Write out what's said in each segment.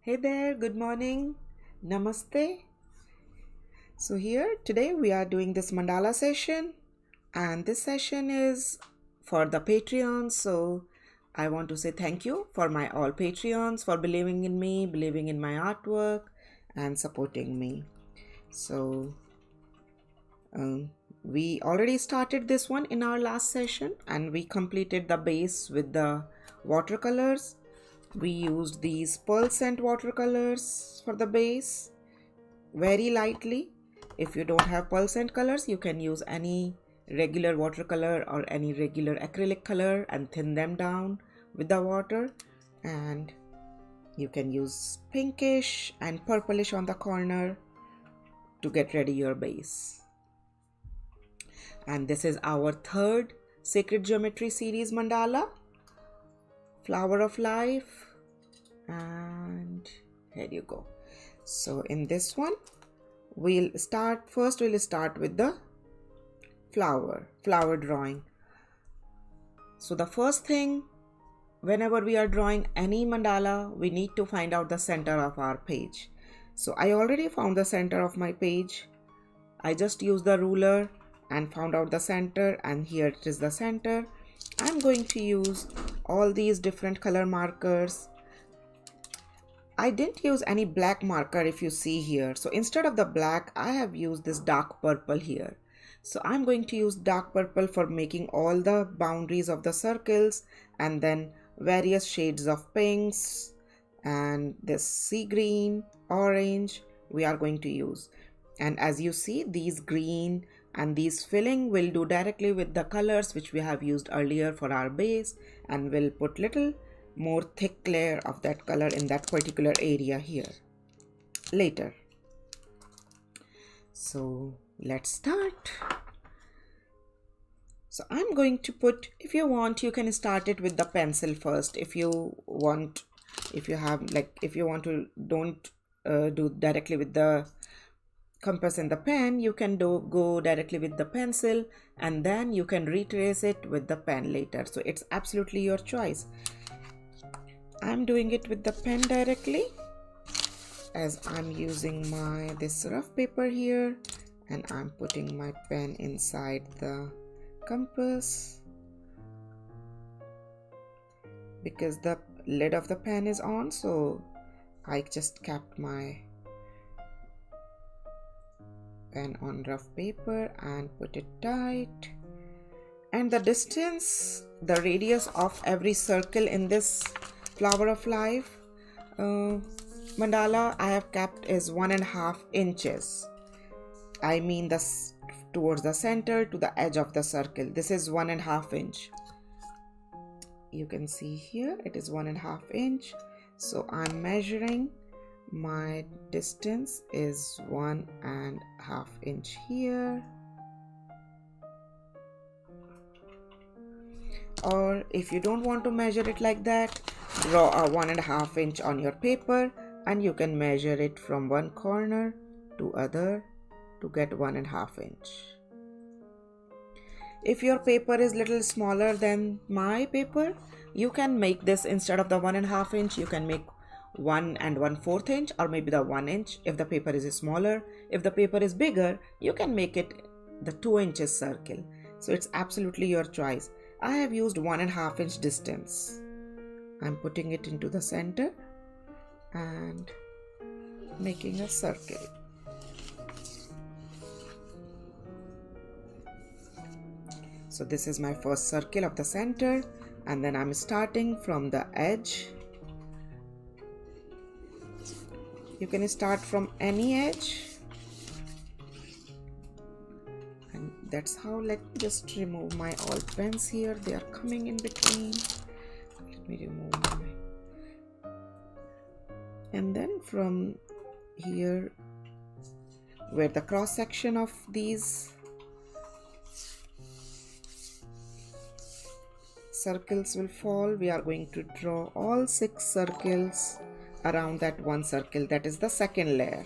Hey there, good morning. Namaste. So, here today we are doing this mandala session, and this session is for the Patreons. So, I want to say thank you for my all Patreons for believing in me, believing in my artwork, and supporting me. So, we already started this one in our last session, and we completed the base with the watercolors. We used these pearl scent watercolors for the base very lightly. If you don't have pearl scent colors, you can use any regular watercolor or any regular acrylic color and thin them down with the water. And you can use pinkish and purplish on the corner to get ready your base. And this is our third Sacred Geometry series mandala, Flower of Life. And here you go. So in this one, we'll start with the flower drawing. So the first thing, whenever we are drawing any mandala, we need to find out the center of our page. So I already found the center of my page. I just used the ruler and found out the center, and here it is the center. I'm going to use all these different color markers. I didn't use any black marker if you see here. So instead of the black, I have used this dark purple here. So I'm going to use dark purple for making all the boundaries of the circles, and then various shades of pinks and this sea green, orange we are going to use. And as you see, these green and these filling will do directly with the colors which we have used earlier for our base, and we'll put little more thick layer of that color in that particular area here later. So let's start. So I'm going to put, if you want, you can start it with the pencil first. If you want to don't do directly with the compass and the pen, you can go directly with the pencil, and then you can retrace it with the pen later. So it's absolutely your choice. I'm doing it with the pen directly, as I'm using this rough paper here, and I'm putting my pen inside the compass because the lid of the pen is on. So I just kept my pen on rough paper and put it tight. And the distance, the radius of every circle in this Flower of Life mandala I have kept is 1.5 inches. I mean towards the center to the edge of the circle. This is 1.5 inch. You can see here it is 1.5 inch. So I'm measuring, my distance is 1.5 inch here. Or if you don't want to measure it like that, draw a 1.5 inch on your paper, and you can measure it from one corner to other to get 1.5 inch. If your paper is little smaller than my paper, you can make this, instead of the 1.5 inch, you can make 1 1/4 inch, or maybe the 1 inch if the paper is smaller. If the paper is bigger, you can make it the 2 inches circle. So it's absolutely your choice. I have used 1.5 inch distance. I'm putting it into the center and making a circle. So this is my first circle of the center, and then I'm starting from the edge. You can start from any edge, and that's how. Let me just remove my all pens here, they are coming in between. Let me remove my, and then from here where the cross section of these circles will fall, we are going to draw all 6 circles around that one circle. That is the second layer.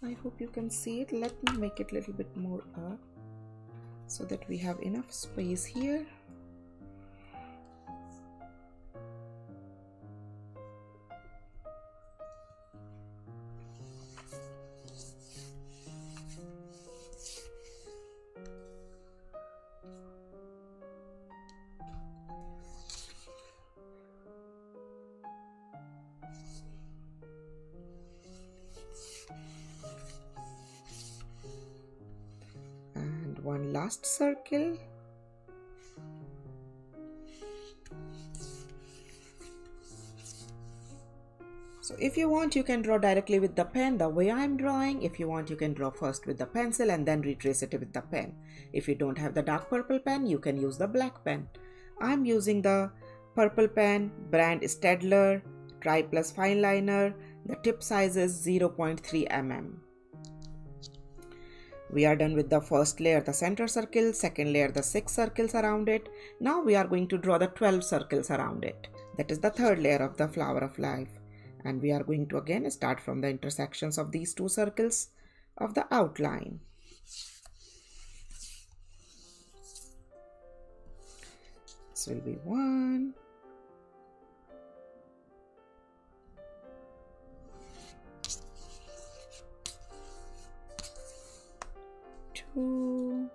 I hope you can see it. Let me make it a little bit more up so that we have enough space here. one last circle. So if you want, you can draw directly with the pen the way I'm drawing. If you want, you can draw first with the pencil and then retrace it with the pen. If you don't have the dark purple pen, you can use the black pen. I'm using the purple pen, brand Stedler, Tri Plus Fine Liner. The tip size is 0.3 mm. We are done with the first layer, the center circle, second layer, the 6 circles around it. Now we are going to draw the 12 circles around it. That is the third layer of the flower of life. And we are going to again start from the intersections of these two circles of the outline. This will be 1, 2,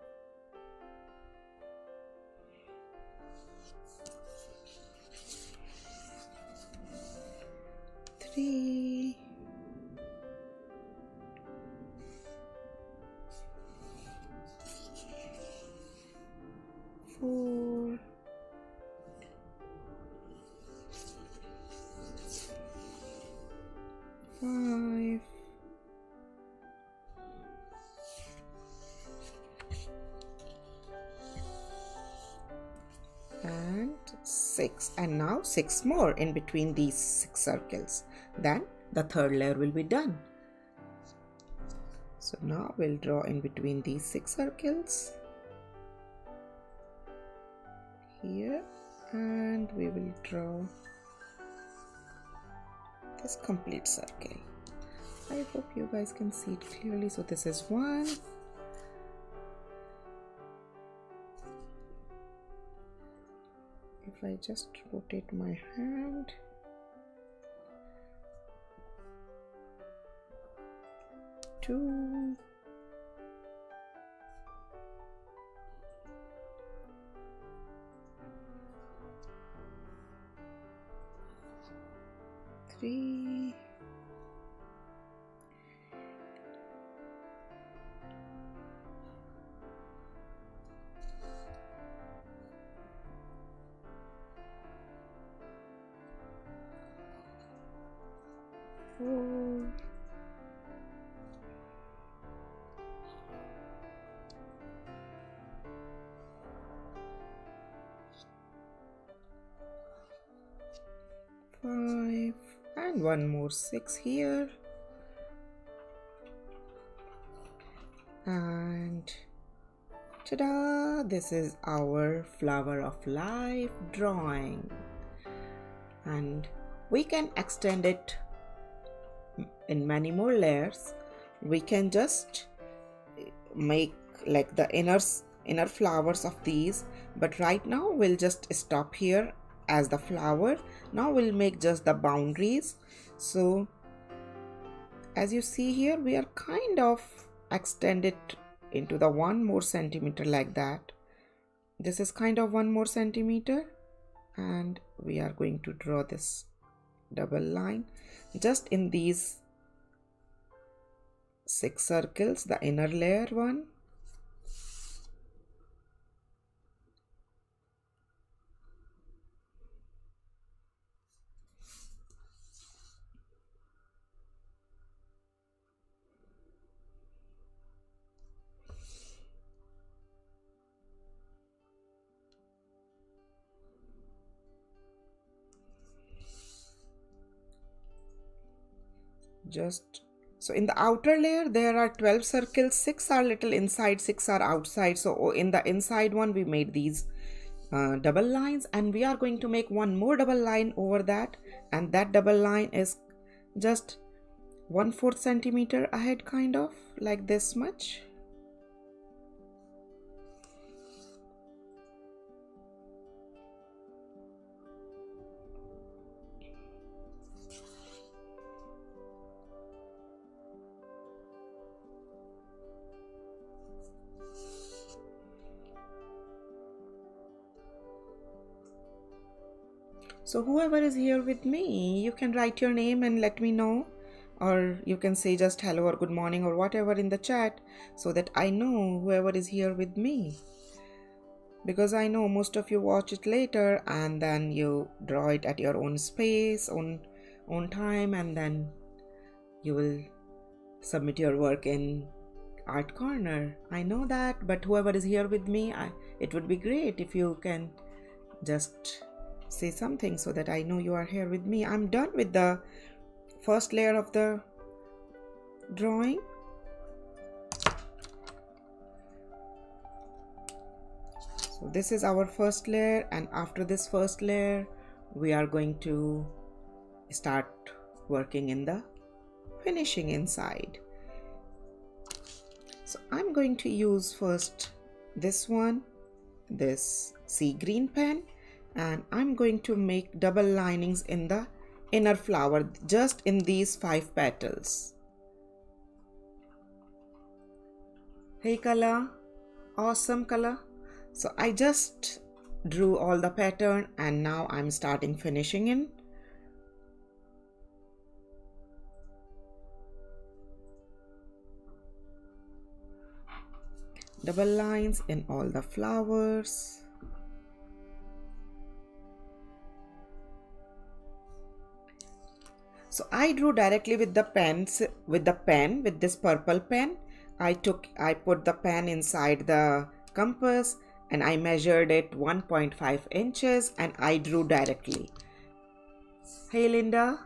3, 4, 5, and 6. And now 6 more in between these 6 circles. Then the third layer will be done. So now we'll draw in between these 6 circles here, and we will draw this complete circle. I hope you guys can see it clearly. So this is 1, if I just rotate my hand, 2, 3, 4, 5, and one more 6 here, and ta-da! This is our flower of life drawing, and we can extend it in many more layers. We can just make like the inner flowers of these, but right now we'll just stop here as the flower. Now we'll make just the boundaries. So as you see here, we are kind of extended into the 1 more centimeter like that. This is kind of 1 more centimeter, and we are going to draw this double line just in these 6 circles, the inner layer one. Just so in the outer layer there are 12 circles, 6 are little inside, 6 are outside. So in the inside one we made these double lines, and we are going to make one more double line over that, and that double line is just 1/4 centimeter ahead, kind of like this much. So whoever is here with me, you can write your name and let me know or you can say just hello or good morning or whatever in the chat, so that I know whoever is here with me, because I know most of you watch it later and then you draw it at your own space, own time, and then you will submit your work in Art Corner. I know that, but whoever is here with me, it would be great if you can just say something so that I know you are here with me. I'm done with the first layer of the drawing. So this is our first layer, and after this first layer we are going to start working in the finishing inside. So I'm going to use first this one, this sea green pen, and I'm going to make double linings in the inner flower, just in these 5 petals. Hey Kala, awesome Kala. So I just drew all the pattern and now I'm starting finishing in. Double lines in all the flowers. So I drew directly with the pens, with this purple pen. I put the pen inside the compass and I measured it 1.5 inches and I drew directly. Hey Linda.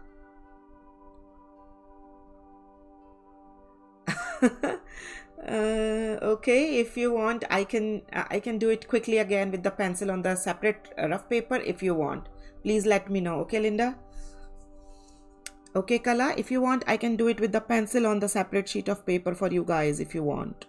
Okay, if you want, I can do it quickly again with the pencil on the separate rough paper if you want. Please let me know. Okay, Linda? Okay, Kala, if you want, I can do it with the pencil on the separate sheet of paper for you guys if you want.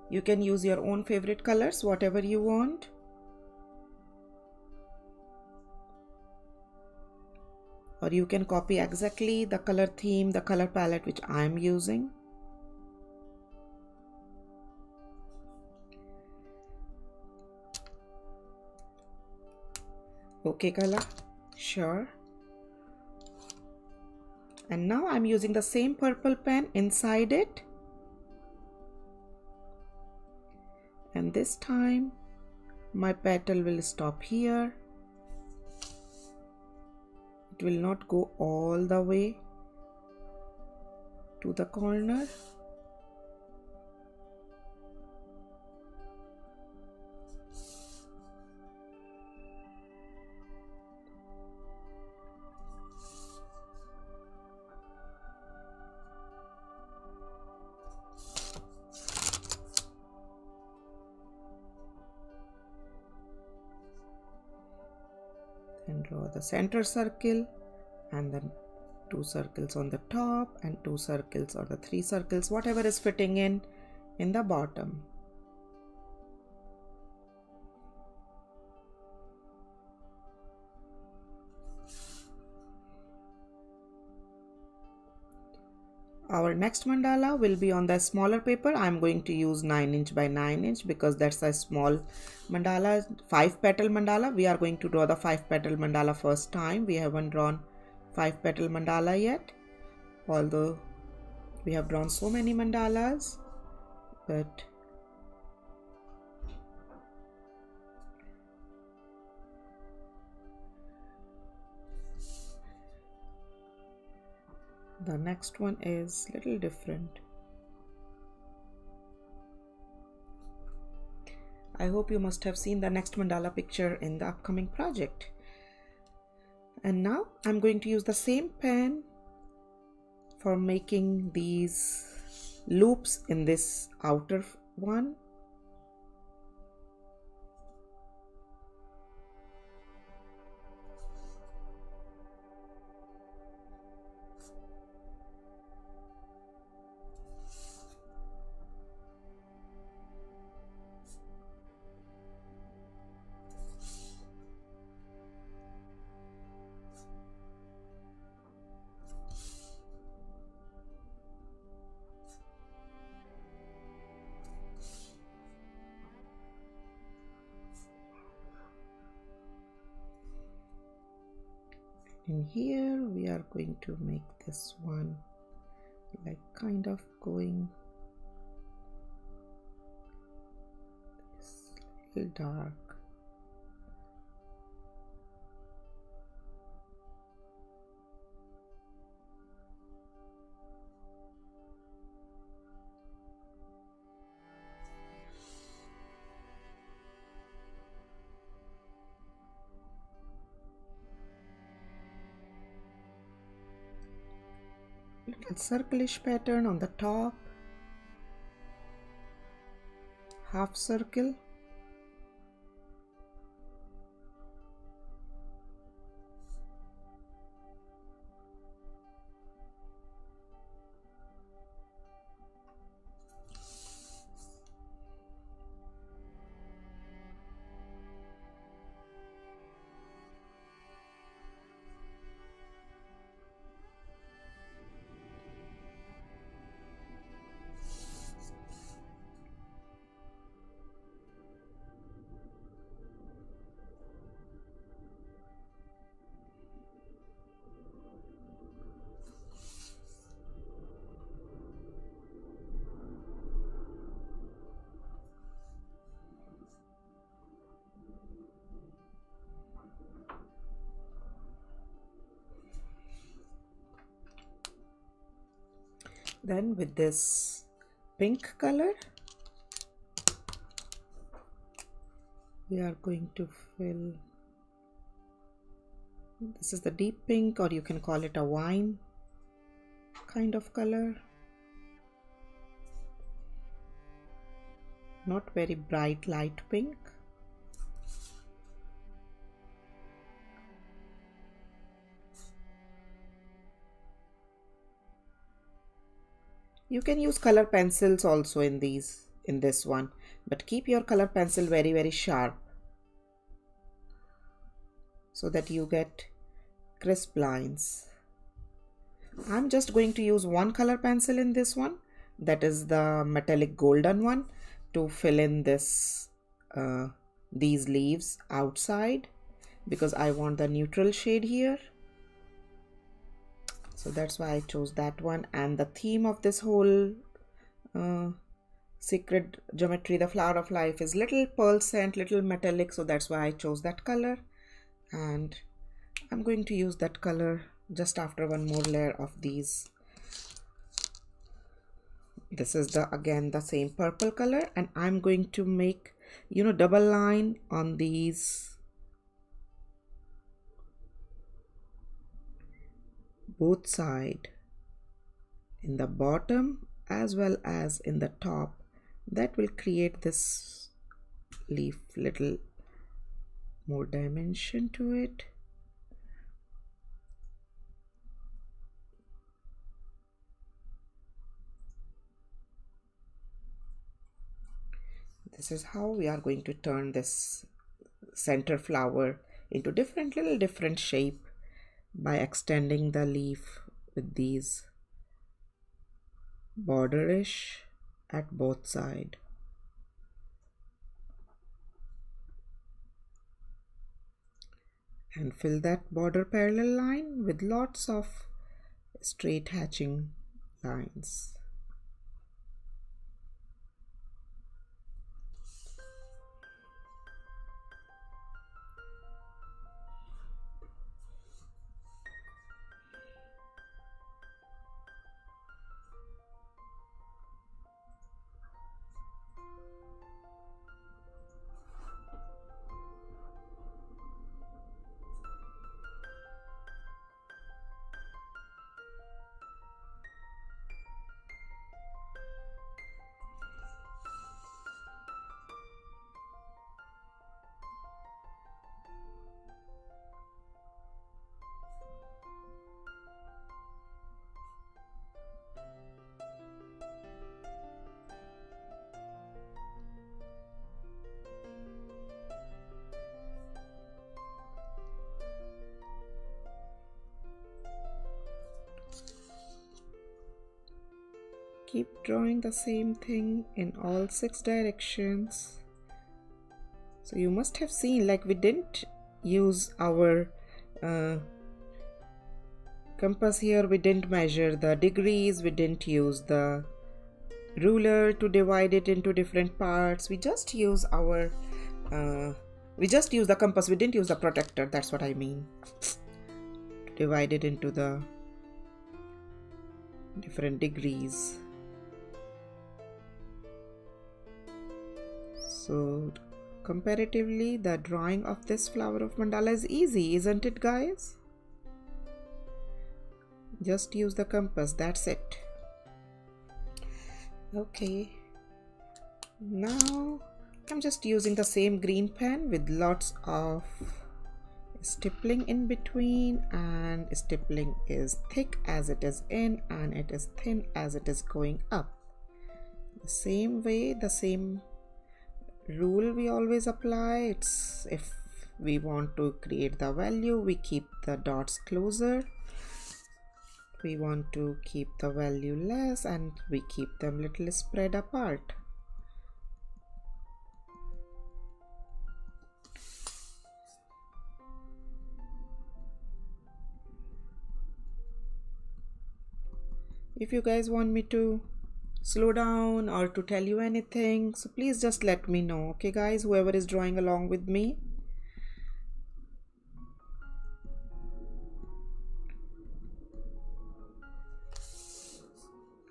You can use your own favorite colors, whatever you want. Or you can copy exactly the color theme, the color palette which I am using. Okay, Kala, sure. And now I'm using the same purple pen inside it. And this time my petal will stop here. It will not go all the way to the corner. And draw the center circle and then 2 circles on the top and 2 circles or the 3 circles, whatever is fitting in the bottom. Our next mandala will be on the smaller paper. I'm going to use 9 inch by 9 inch because that's a small mandala, 5 petal mandala. We are going to draw the 5 petal mandala first time. We haven't drawn 5 petal mandala yet, although we have drawn so many mandalas, but the next one is little different. I hope you must have seen the next mandala picture in the upcoming project. And now I'm going to use the same pen for making these loops in this outer one. In here we are going to make this one like kind of going a little dark. Little circlish pattern on the top, half circle. Then with this pink color, we are going to fill, this is the deep pink, or you can call it a wine kind of color. Not very bright light pink. You can use color pencils also in this one, but keep your color pencil very sharp so that you get crisp lines. I'm just going to use one color pencil in this one, that is the metallic golden one, to fill in this these leaves outside, because I want the neutral shade here. So that's why I chose that one. And the theme of this whole secret geometry, the flower of life, is little pearl scent, little metallic, so that's why I chose that color. And I'm going to use that color just after one more layer of these. This is again the same purple color, and I'm going to make, double line on these both side, in the bottom as well as in the top. That will create this leaf little more dimension to it. This is how we are going to turn this center flower into different shape by extending the leaf with these borderish at both sides. And fill that border parallel line with lots of straight hatching lines. Keep drawing the same thing in all 6 directions. So you must have seen, like, we didn't use our compass here, we didn't measure the degrees, we didn't use the ruler to divide it into different parts. We just use our the compass, we didn't use the protector, that's what I mean, to divide it into the different degrees. So comparatively, the drawing of this flower of mandala is easy, isn't it, guys? Just use the compass, that's it. Okay, now I'm just using the same green pen with lots of stippling in between, and stippling is thick as it is in and it is thin as it is going up. The same way, the same rule we always apply. It's if we want to create the value, we keep the dots closer. We want to keep the value less and we keep them little spread apart. If you guys want me to slow down or to tell you anything, so please just let me know, okay guys, whoever is drawing along with me.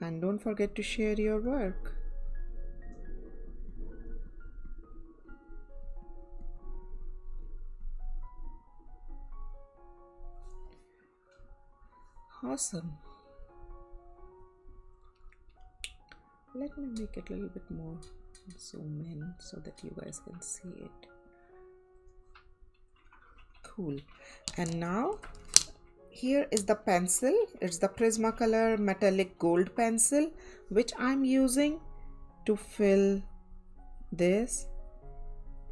And don't forget to share your work. Awesome. Let me make it a little bit more zoom in so that you guys can see it. Cool. And now here is the pencil. It's the Prismacolor metallic gold pencil which I'm using to fill this.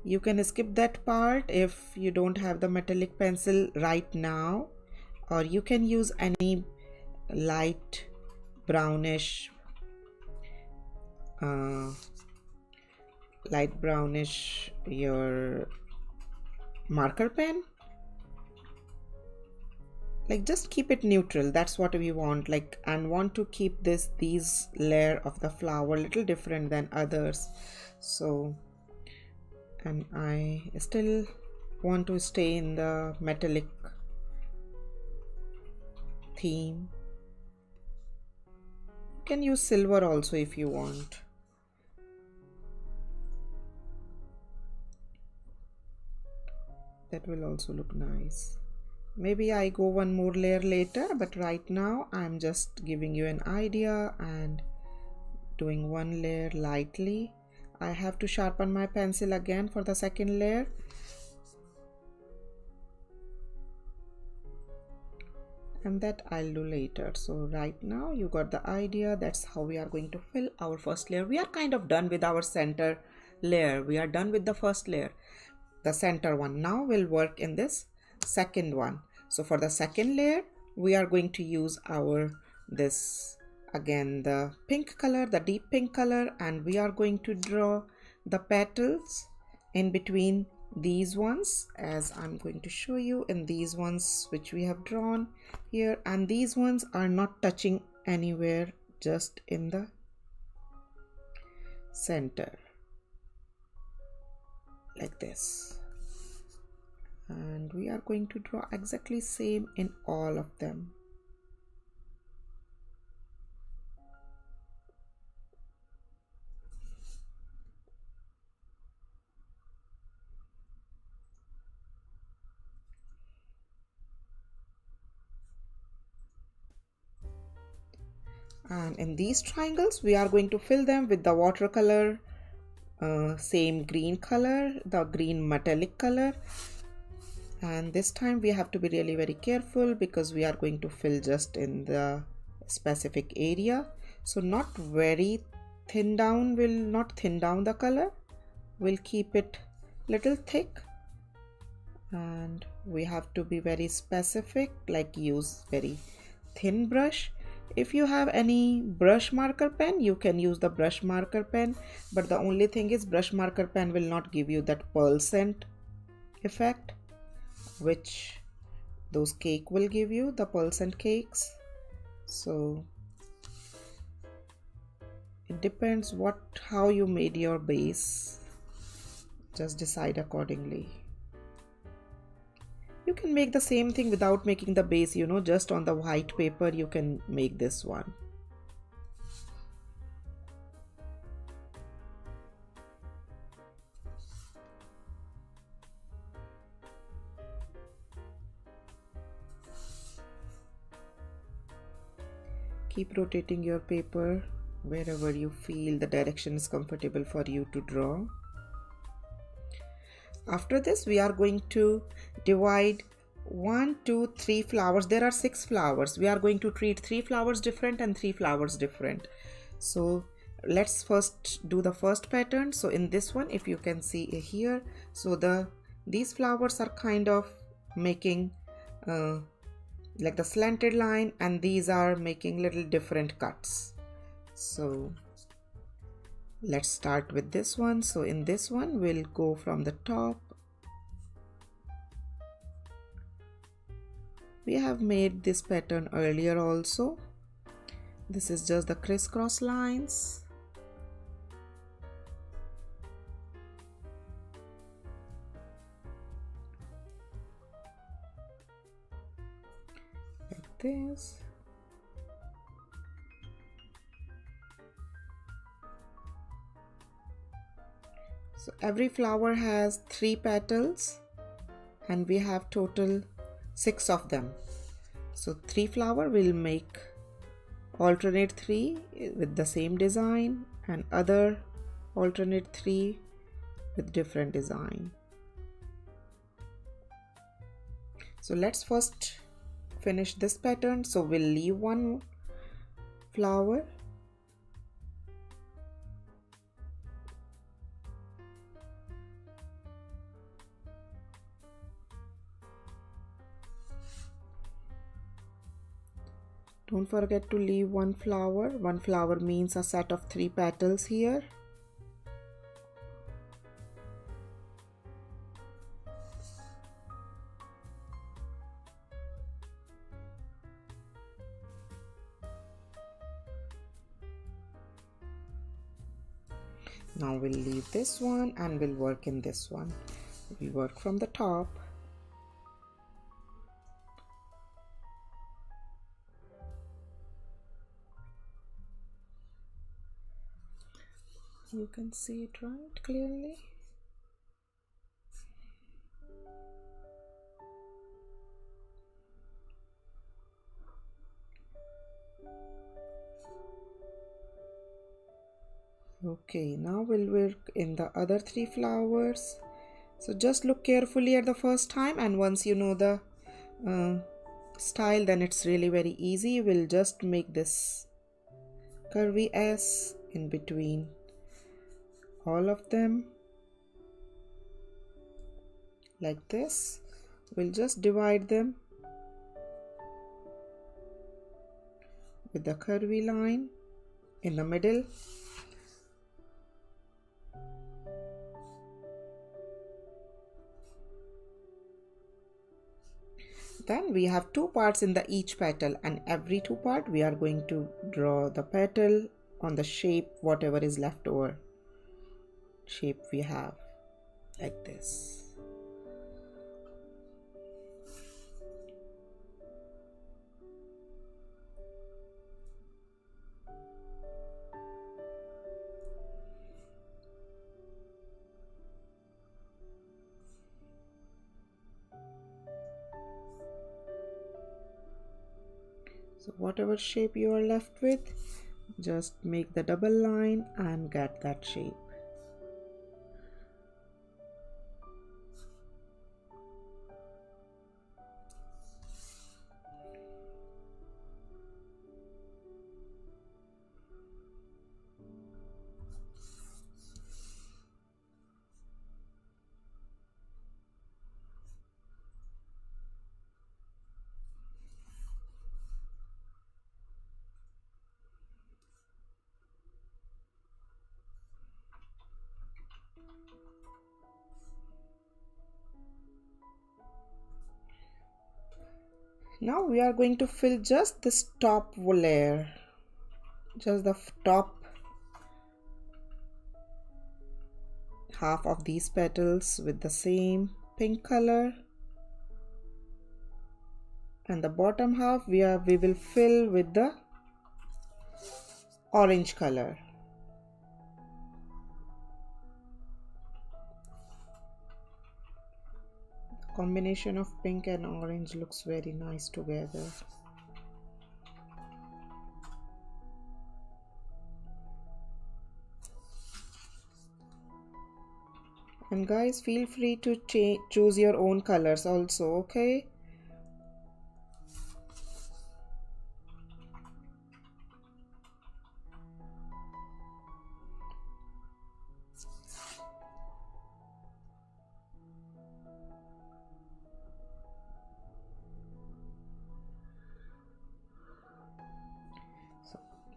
You can skip that part if you don't have the metallic pencil right now, or you can use any light brownish your marker pen. Like just keep it neutral, that's what we want, like, and want to keep these layer of the flower a little different than others. So, and I still want to stay in the metallic theme. You can use silver also if you want. That will also look nice. Maybe I go one more layer later, but right now I'm just giving you an idea and doing one layer lightly. I have to sharpen my pencil again for the second layer. And that I'll do later. So right now you got the idea. That's how we are going to fill our first layer. We are kind of done with our center layer. We are done with the first layer. The center one now will work in this second one. So for the second layer we are going to use this again the pink color, the deep pink color, and we are going to draw the petals in between these ones, as I'm going to show you in these ones which we have drawn here, and these ones are not touching anywhere, just in the center like this. And we are going to draw exactly same in all of them. And in these triangles we are going to fill them with the watercolor, same green color, the green metallic color. And this time we have to be really very careful because we are going to fill just in the specific area. So not very thin down, will not thin down the color, we'll keep it little thick. And we have to be very specific, like use very thin brush. If you have any brush marker pen, you can use the brush marker pen, but the only thing is brush marker pen will not give you that pearl scent effect, which those cake will give you, the percent cakes. So it depends how you made your base. Just decide accordingly. You can make the same thing without making the base, just on the white paper you can make this one. Keep rotating your paper wherever you feel the direction is comfortable for you to draw. After this, we are going to divide 1, 2, 3 flowers. There are 6 flowers. We are going to treat 3 flowers different and 3 flowers different. So let's first do the first pattern. So in this one, if you can see here, so these flowers are kind of making like the slanted line, and these are making little different cuts. So let's start with this one. So in this one, we'll go from the top. We have made this pattern earlier also. This is just the crisscross lines. Like this. So every flower has 3 petals and we have total 6 of them. So 3 flower will make alternate 3 with the same design and other alternate 3 with different design. So let's first finish this pattern. So we'll leave 1 flower. Don't forget to leave 1 flower. 1 flower means a set of 3 petals here. Now we'll leave this one and we'll work in this one. We'll work from the top. You can see it right clearly. Okay, now we'll work in the other 3 flowers. So just look carefully at the first time, and once you know the style, then it's really very easy. We'll just make this curvy S in between all of them like this. We'll just divide them with the curvy line in the middle. Then we have 2 parts in the each petal, and every 2 part we are going to draw the petal on the shape, whatever is left over shape we have, like this. So whatever shape you are left with, just make the double line and get that shape. Now we are going to fill just this top layer, just the top half of these petals with the same pink color, and the bottom half we will fill with the orange color. Combination of pink and orange looks very nice together. And guys, feel free to choose your own colors also, okay?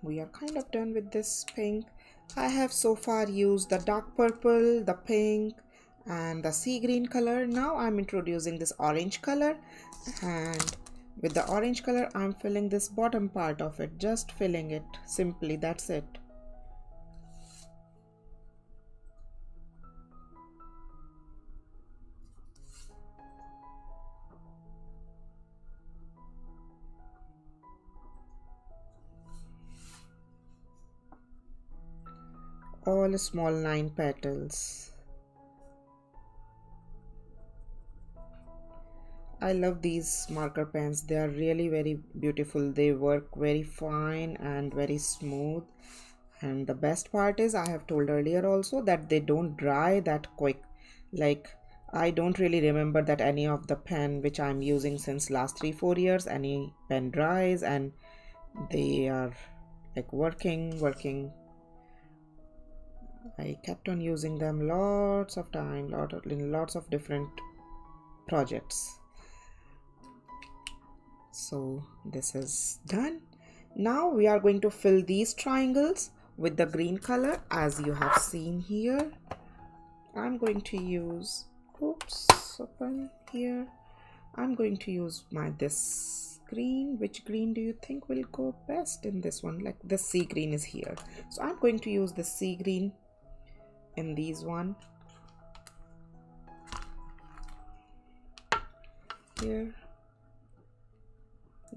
We are kind of done with this pink. I have so far used the dark purple, the pink, and the sea green color. Now I'm introducing this orange color, and with the orange color I'm filling this bottom part of it, just filling it simply, that's it. All small 9 petals. I love these marker pens. They are really very beautiful. They work very fine and very smooth. And the best part is, I have told earlier also, that they don't dry that quick. Like, I don't really remember that any of the pen which I'm using since last 3-4 years, any pen dries, and they are like working. I kept on using them lots of time, in lots of different projects. So this is done. Now we are going to fill these triangles with the green color, as you have seen here. I'm going to use, open here. I'm going to use this green. Which green do you think will go best in this one? Like the sea green is here. So I'm going to use the sea green in these one. Here.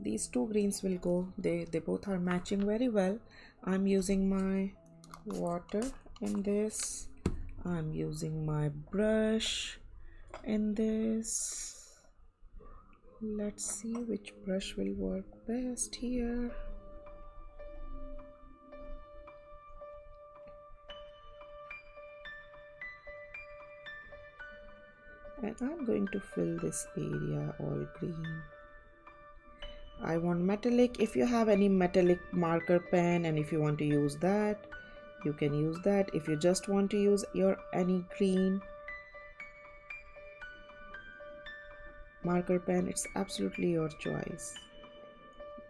These two greens will go. They both are matching very well. I'm using my water in this. I'm using my brush in this. Let's see which brush will work best here. And I'm going to fill this area all green. I want metallic. If you have any metallic marker pen and if you want to use that, you can use that. If you just want to use any green marker pen, it's absolutely your choice.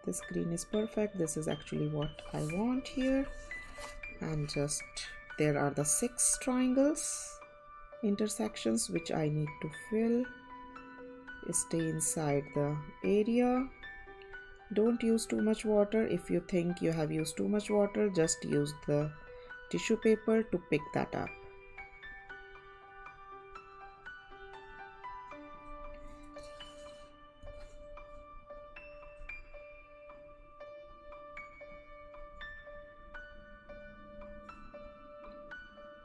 This green is perfect. This is actually what I want here. And just, there are the 6 triangles, intersections, which I need to fill. Stay inside the area. Don't use too much water. If you think you have used too much water, just use the tissue paper to pick that up.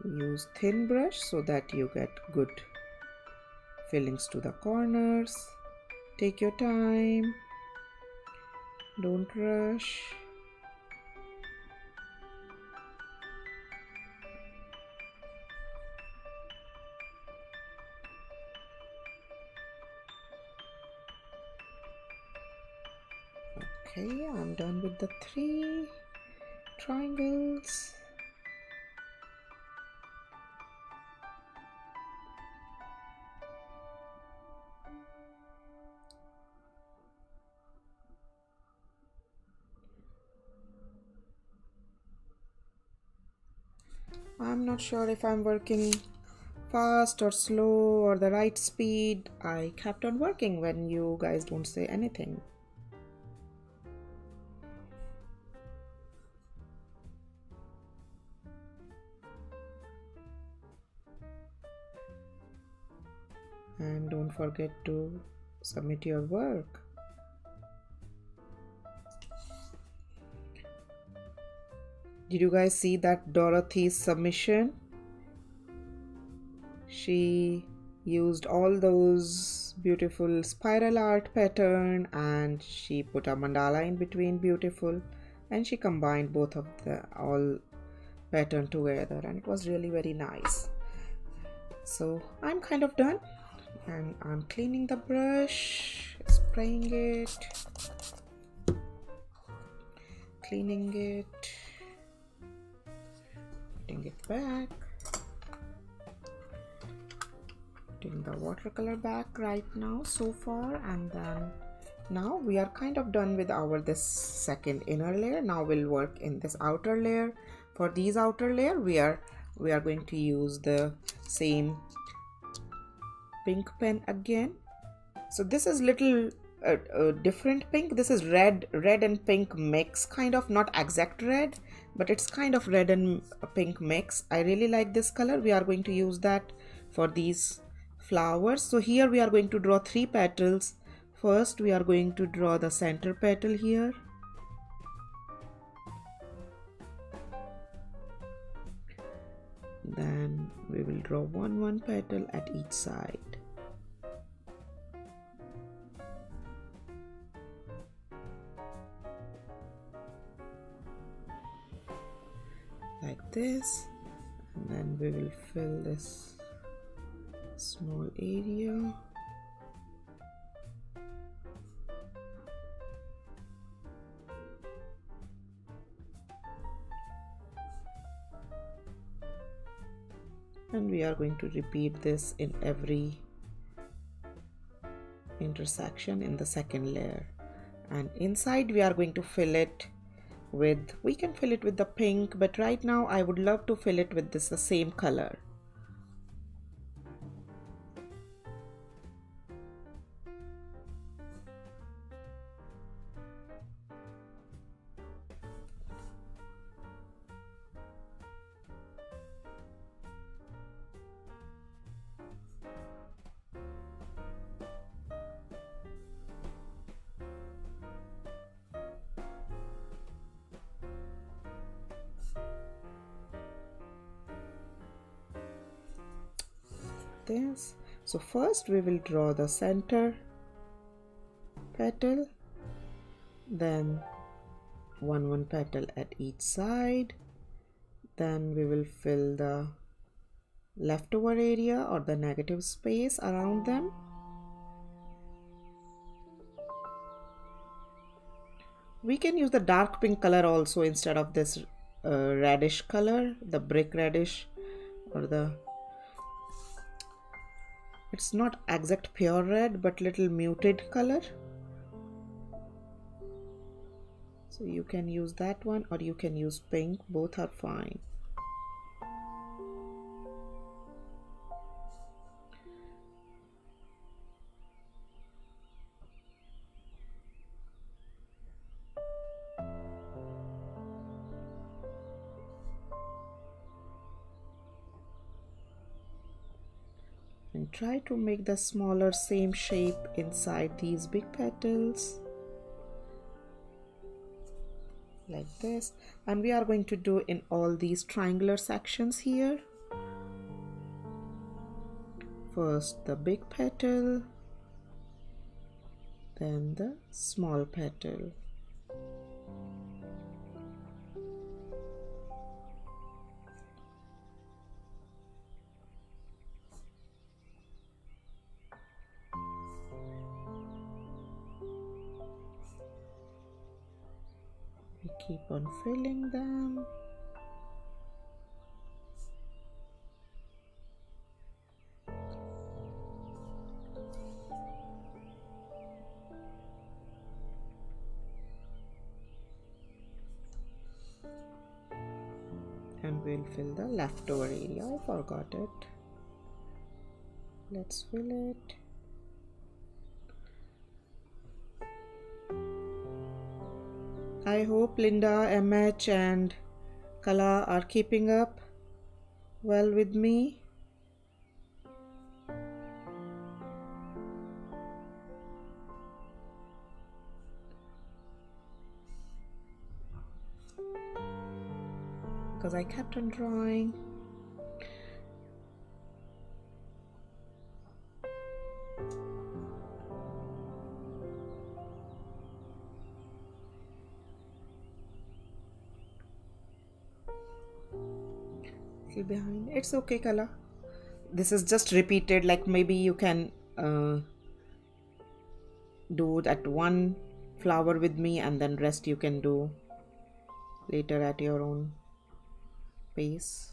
Use thin brush so that you get good fillings to the corners. Take your time. Don't rush. Okay, I'm done with the 3 triangles. I'm not sure if I'm working fast or slow or the right speed. I kept on working when you guys don't say anything. and don't forget to submit your work. Did you guys see that Dorothy's submission? She used all those beautiful spiral art pattern and she put a mandala in between, beautiful, and she combined both of the all pattern together, and it was really very nice. So I'm kind of done, and I'm cleaning the brush, spraying it, cleaning it, putting it back, putting the watercolor back right now so far, and then now we are kind of done with our this second inner layer. Now we'll work in this outer layer. For these outer layer we are going to use the same pink pen again. So this is little different pink. This is red and pink mix, kind of, not exact red, but it's kind of red and pink mix. I really like this color. We are going to use that for these flowers. So here we are going to draw 3 petals. First we are going to draw the center petal here. Then we will draw one petal at each side. Like this, and then we will fill this small area. And we are going to repeat this in every intersection in the second layer. And inside we are going to fill it with, we can fill it with the pink, but right now I would love to fill it with this the same color. This. So first we will draw the center petal, then one petal at each side, then we will fill the leftover area or the negative space around them. We can use the dark pink color also instead of this reddish color, the brick reddish, or the, it's not exact pure red but little muted color. So you can use that one or you can use pink, both are fine. And try to make the smaller same shape inside these big petals, like this. And we are going to do in all these triangular sections here. First the big petal, then the small petal. We keep on filling them. And we'll fill the leftover area. I forgot it. Let's fill it. I hope Linda, MH and Kala are keeping up well with me. because I kept on drawing. Little behind. It's okay, Kala. This is just repeated, like maybe you can do that one flower with me and then rest you can do later at your own pace.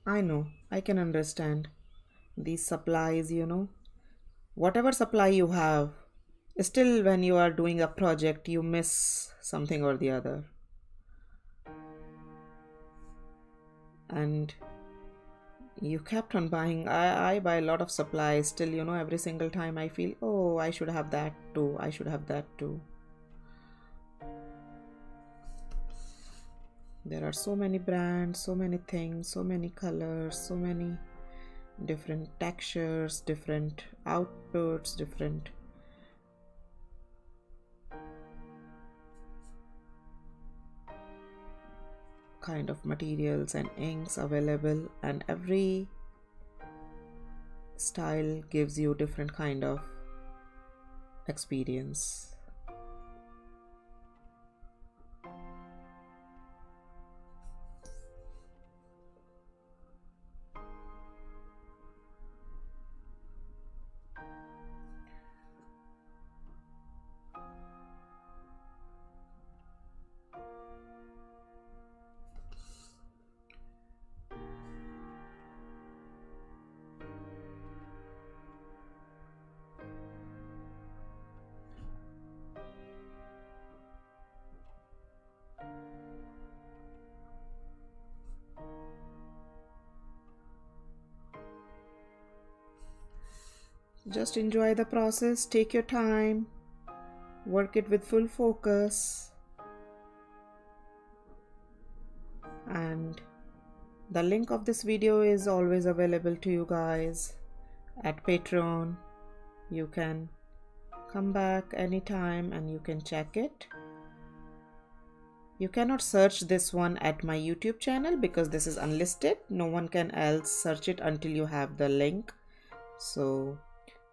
I know, I can understand these supplies, whatever supply you have, still when you are doing a project, you miss something or the other. And you kept on buying. I buy a lot of supplies still, every single time I feel, oh, I should have that too. I should have that too. There are so many brands, so many things, so many colors, so many different textures, different outputs, different kind of materials and inks available, and every style gives you different kind of experience. Just enjoy the process, take your time, work it with full focus, and the link of this video is always available to you guys at Patreon. You can come back anytime and you can check it. You cannot search this one at my YouTube channel because this is unlisted. No one can else search it until you have the link. So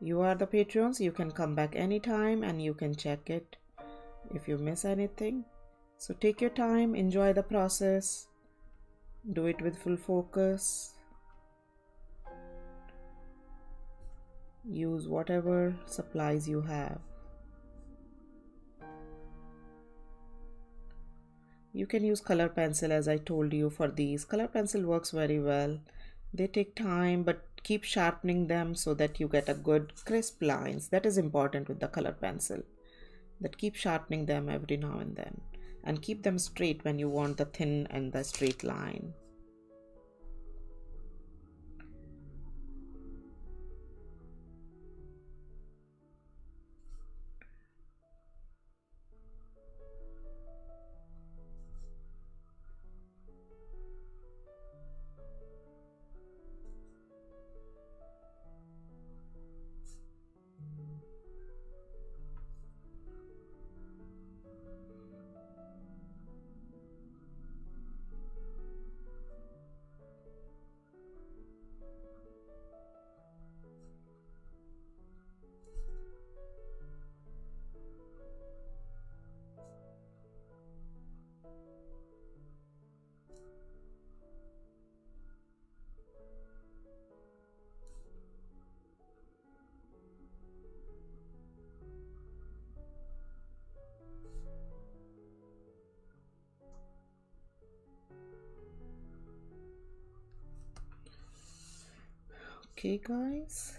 you are the patrons, you can come back anytime and you can check it if you miss anything. So take your time, enjoy the process, do it with full focus, use whatever supplies you have. You can use color pencil as I told you for these. Color pencil works very well. They take time, but keep sharpening them so that you get a good crisp lines. That is important with the color pencil. That keep sharpening them every now and then. And keep them straight when you want the thin and the straight line. Okay, guys.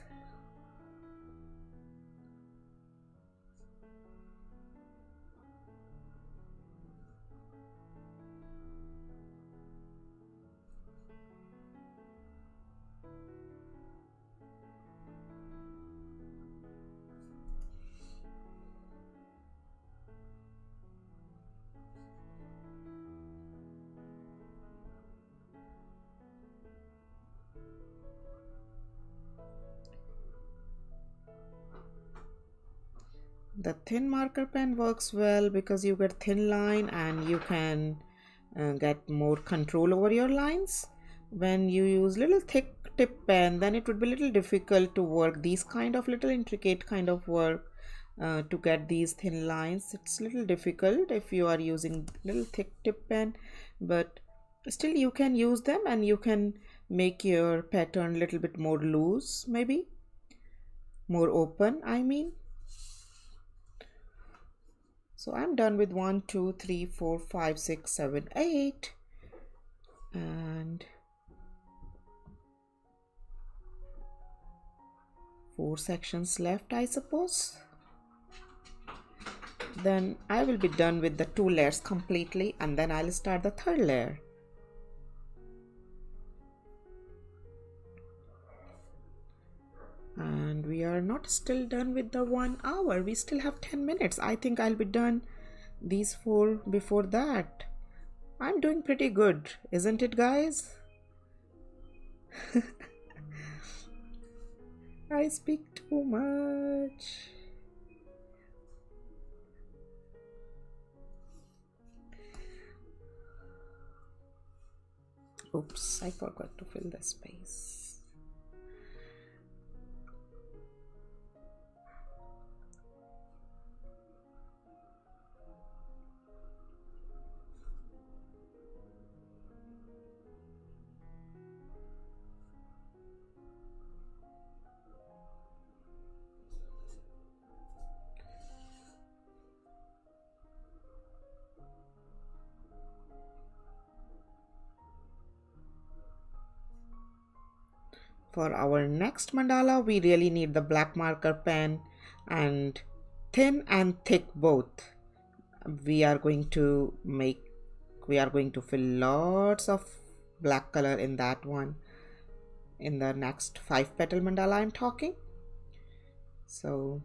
The thin marker pen works well because you get thin line and you can get more control over your lines. When you use little thick tip pen, then it would be a little difficult to work these kind of little intricate kind of work. To get these thin lines, it's a little difficult if you are using little thick tip pen, but still you can use them and you can make your pattern a little bit more loose, maybe more open, I mean. So I'm done with 1 2 3 4 5 6 7 8, and 4 sections left, I suppose. Then I will be done with the 2 layers completely, and then I'll start the 3rd layer. And we are not still done with the 1 hour. We still have 10 minutes. I think I'll be done these 4 before that. I'm doing pretty good, isn't it, guys? I speak too much. Oops, I forgot to fill the space. For our next mandala, we really need the black marker pen, and thin and thick both. We are going to fill lots of black color in that one, in the next 5 petal mandala I'm talking. So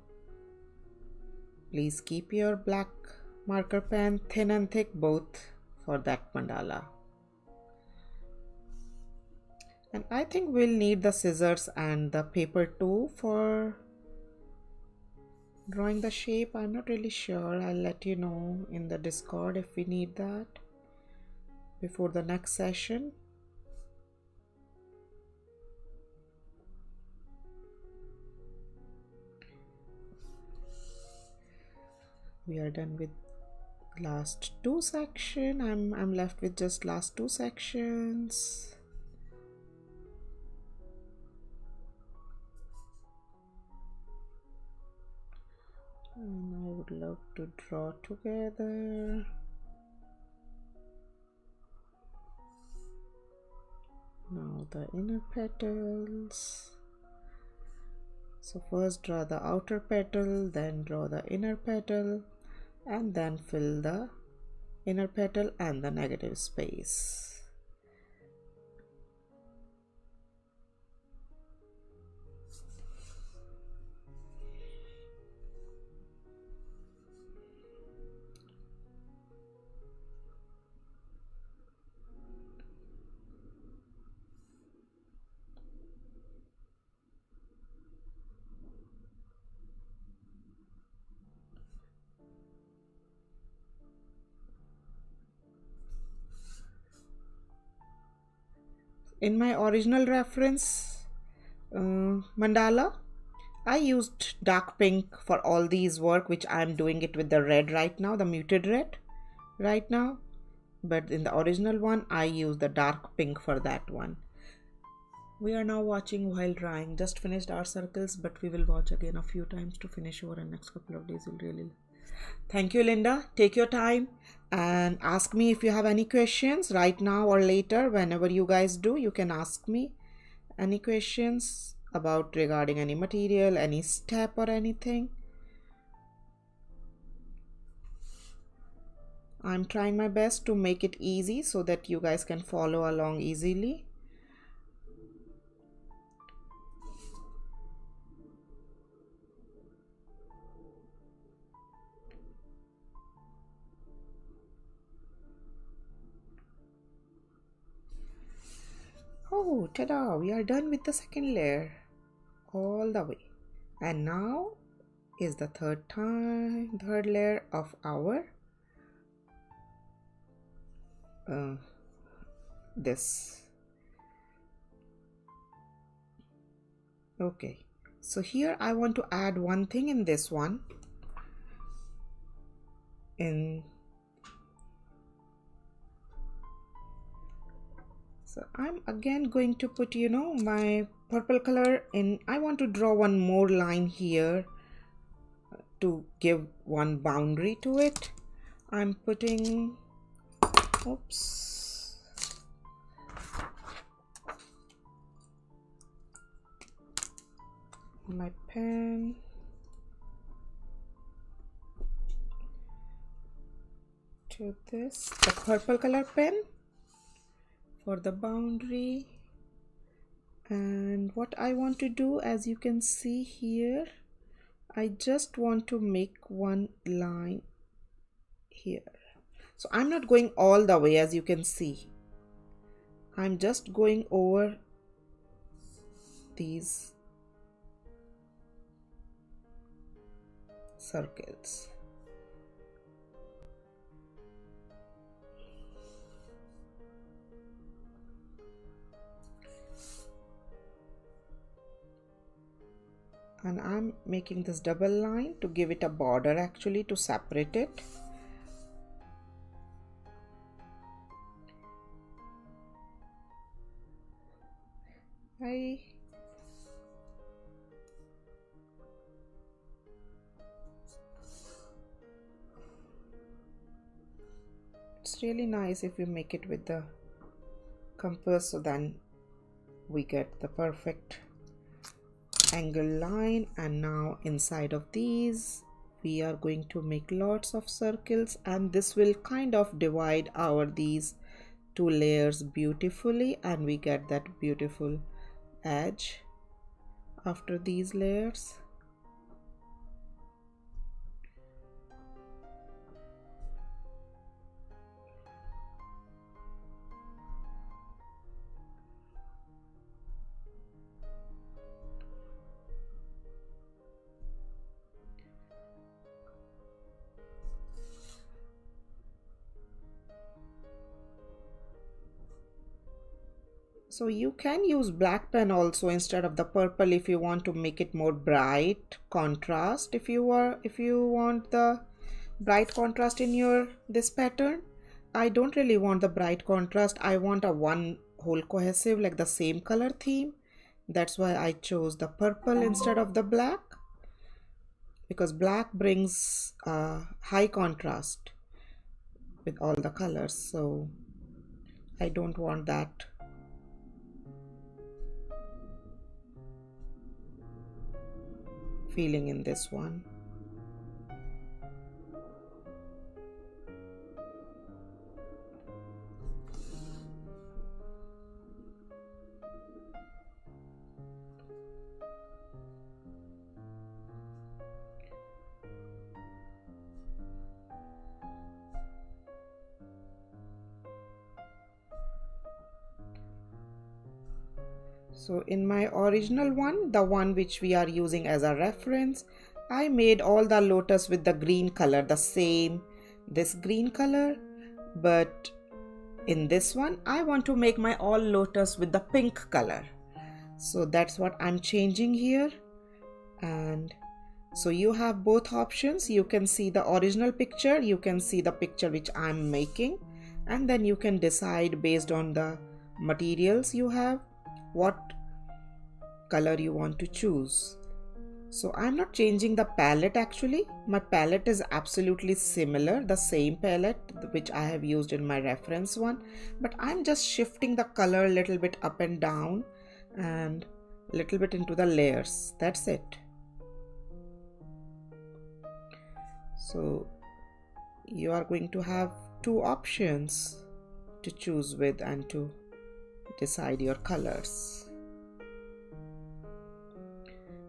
please keep your black marker pen thin and thick both for that mandala. And I think we'll need the scissors and the paper too for drawing the shape. I'm not really sure. I'll let you know in the Discord if we need that before the next session. We are done with last 2 section. I'm left with just last 2 sections. And I would love to draw together. Now the inner petals. So first draw the outer petal, then draw the inner petal, and then fill the inner petal and the negative space. In my original reference mandala, I used dark pink for all these work, which I'm doing it with the red right now, the muted red right now. But in the original one, I used the dark pink for that one. We are now watching while drawing. Just finished our circles, but we will watch again a few times to finish over the next couple of days. Will really. Thank you, Linda. Take your time and ask me if you have any questions right now or later. Whenever you guys do, you can ask me any questions about regarding any material, any step or anything. I'm trying my best to make it easy so that you guys can follow along easily. Oh, ta-da! We are done with the second layer all the way. And now is the third layer of our this. Okay, so here I want to add one thing in this one. So I'm again going to put, my purple color in. I want to draw one more line here to give one boundary to it. I'm putting, oops, my pen. To this, the purple color pen for the boundary. And what I want to do, as you can see here, I just want to make one line here. So I'm not going all the way, as you can see. I'm just going over these circles. And I'm making this double line to give it a border, actually, to separate it. It's really nice if you make it with the compass, so then we get the perfect angle line. And now inside of these we are going to make lots of circles, and this will kind of divide these two layers beautifully, and we get that beautiful edge after these layers. So you can use black pen also instead of the purple if you want to make it more bright contrast. If you want the bright contrast in your this pattern. I don't really want the bright contrast. I want a one whole cohesive, like the same color theme. That's why I chose the purple instead of the black, because black brings high contrast with all the colors, so I don't want that. Feeling in this one. So in my original one, the one which we are using as a reference, I made all the lotus with the green color, the same, this green color. But in this one, I want to make my all lotus with the pink color. So that's what I'm changing here. And so you have both options. You can see the original picture, you can see the picture which I'm making, and then you can decide based on the materials you have what color you want to choose. So I'm not changing the palette actually. My palette is absolutely similar, the same palette which I have used in my reference one, but I'm just shifting the color a little bit up and down and a little bit into the layers. That's it. So you are going to have two options to choose with and to decide your colors.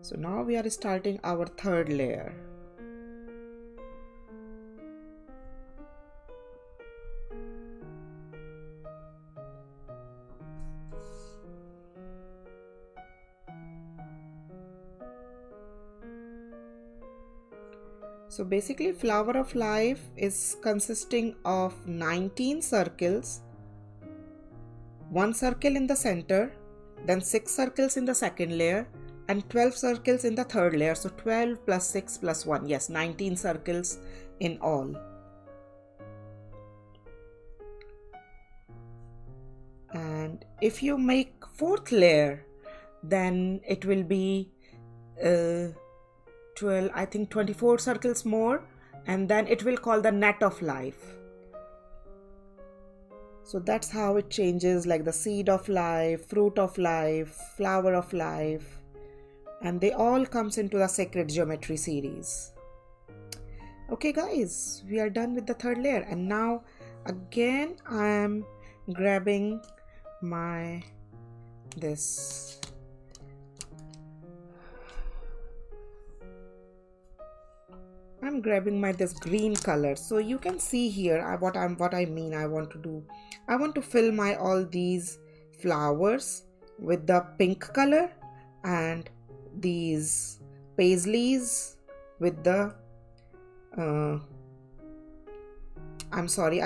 So now we are starting our third layer. So basically flower of life is consisting of 19 circles, one circle in the center, then 6 circles in the second layer and 12 circles in the third layer. So 12 plus 6 plus 1, yes, 19 circles in all. And if you make fourth layer, then it will be 12, I think 24 circles more, and then it will call the net of life. So that's how it changes, like the seed of life, fruit of life, flower of life, and they all comes into the sacred geometry series. Okay guys, we are done with the third layer, and now again I am grabbing my this green color. So you can see here what I mean. I want to fill my all these flowers with the pink color and these paisleys with the I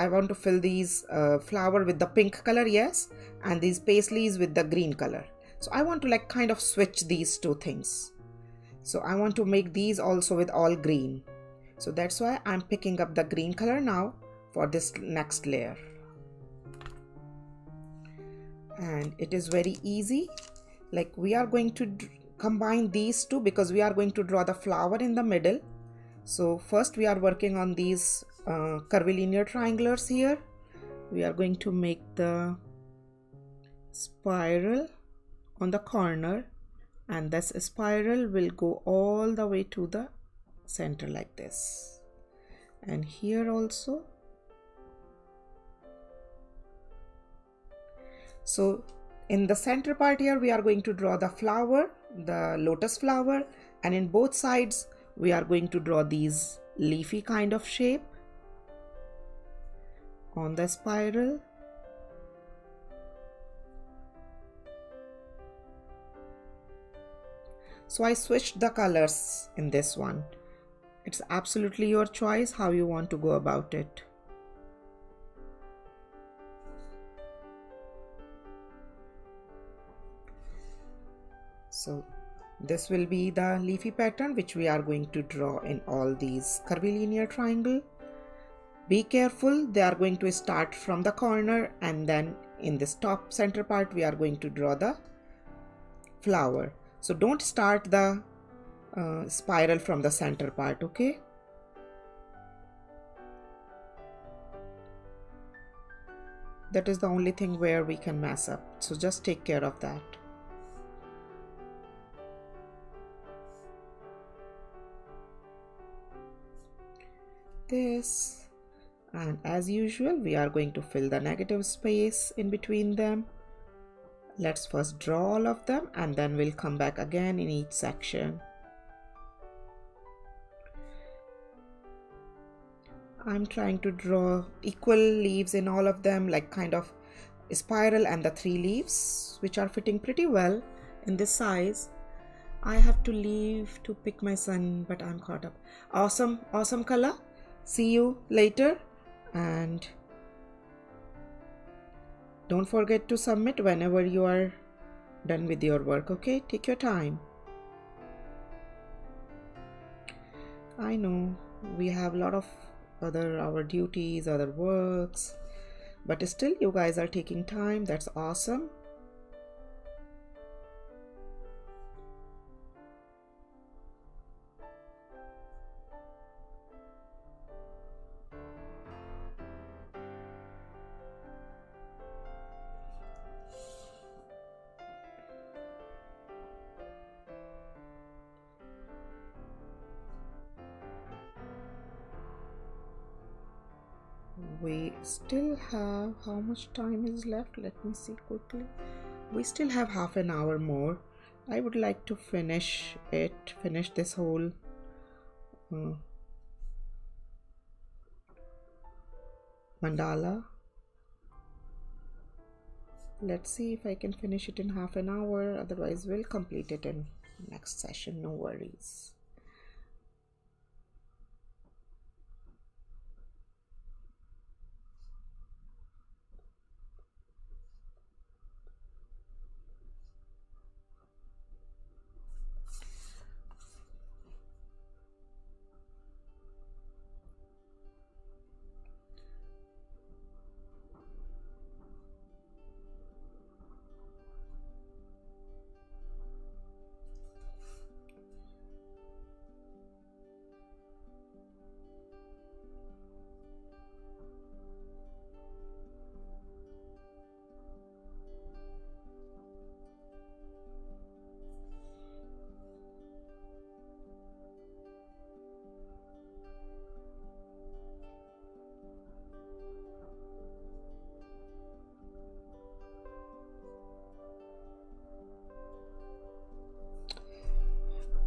want to fill these flower with the pink color, yes, and these paisleys with the green color. So I want to like kind of switch these two things. So I want to make these also with all green. So that's why I'm picking up the green color now for this next layer. And it is very easy. Like we are going to combine these two because we are going to draw the flower in the middle. So first we are working on these curvilinear triangulars here. We are going to make the spiral on the corner, and this spiral will go all the way to the center like this, and here also. So in the center part here we are going to draw the flower, the lotus flower, and in both sides we are going to draw these leafy kind of shape on the spiral. So I switched the colors in this one. It's absolutely your choice how you want to go about it. So this will be the leafy pattern which we are going to draw in all these curvilinear triangle. Be careful, they are going to start from the corner, and then in this top center part we are going to draw the flower. So don't start the spiral from the center part, okay? That is the only thing where we can mess up, so just take care of that. This, and as usual we are going to fill the negative space in between them. Let's first draw all of them and then we'll come back again in each section. I'm trying to draw equal leaves in all of them, like kind of a spiral and the 3 leaves, which are fitting pretty well in this size. I have to leave to pick my son, but I'm caught up. Awesome color. See you later, and don't forget to submit whenever you are done with your work, okay? Take your time. I know we have a lot of our duties, other works, but still you guys are taking time. That's awesome. We still have, how much time is left? Let me see quickly. We still have half an hour more. I would like to finish this whole mandala. Let's see if I can finish it in half an hour, otherwise we'll complete it in next session, no worries.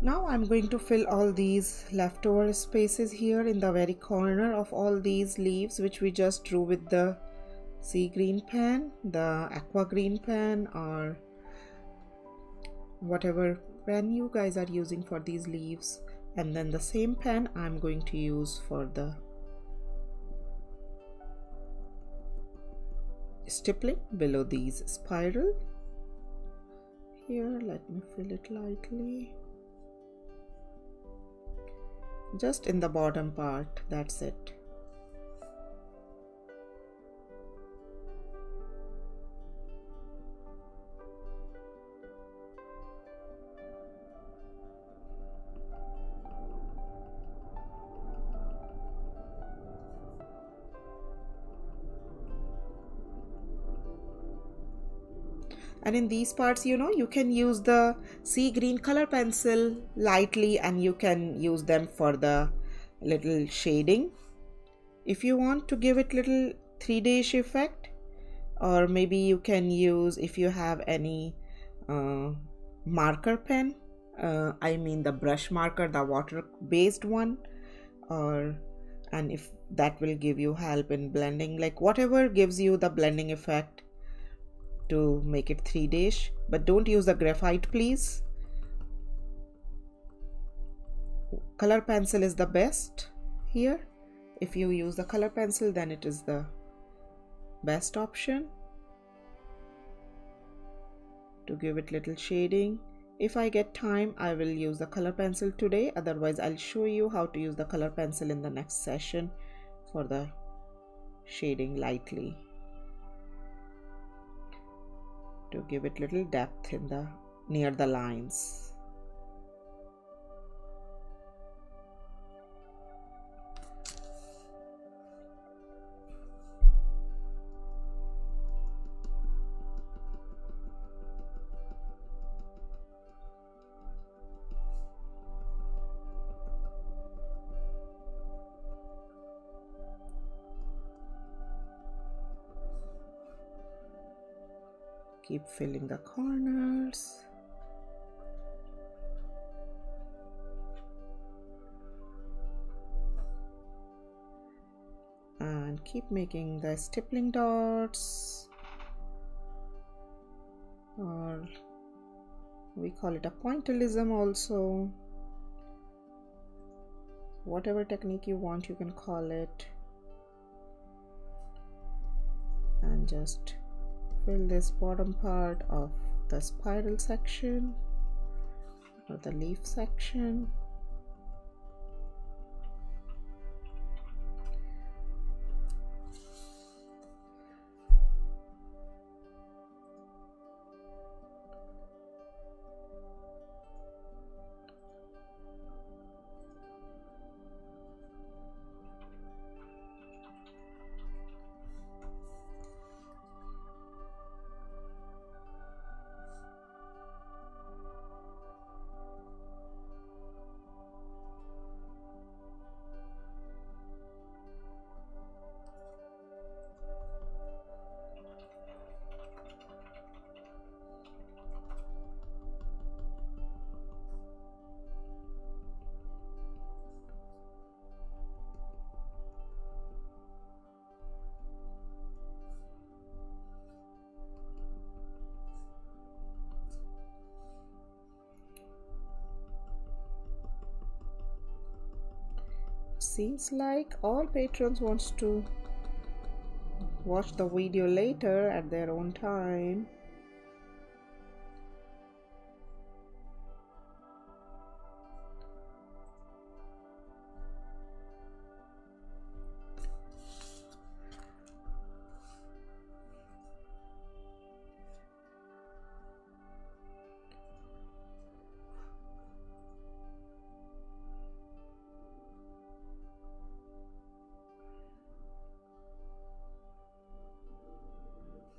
Now I'm going to fill all these leftover spaces here in the very corner of all these leaves which we just drew with the sea green pen, the aqua green pen, or whatever pen you guys are using for these leaves. And then the same pen I'm going to use for the stippling below these spiral. Here, let me fill it lightly. Just in the bottom part, that's it. And in these parts, you can use the sea green color pencil lightly, and you can use them for the little shading. If you want to give it little 3D-ish effect, or maybe you can use, if you have any marker pen, I mean the brush marker, the water based one, and if that will give you help in blending, like whatever gives you the blending effect to make it 3D-ish, but don't use the graphite, please. Color pencil is the best here. If you use the color pencil, then it is the best option to give it little shading. If I get time, I will use the color pencil today. Otherwise, I'll show you how to use the color pencil in the next session for the shading lightly, to give it little depth in the near the lines. Keep filling the corners. And keep making the stippling dots, or we call it a pointillism also. Whatever technique you want, you can call it. And just fill this bottom part of the spiral section or the leaf section. Seems like all patrons wants to watch the video later at their own time.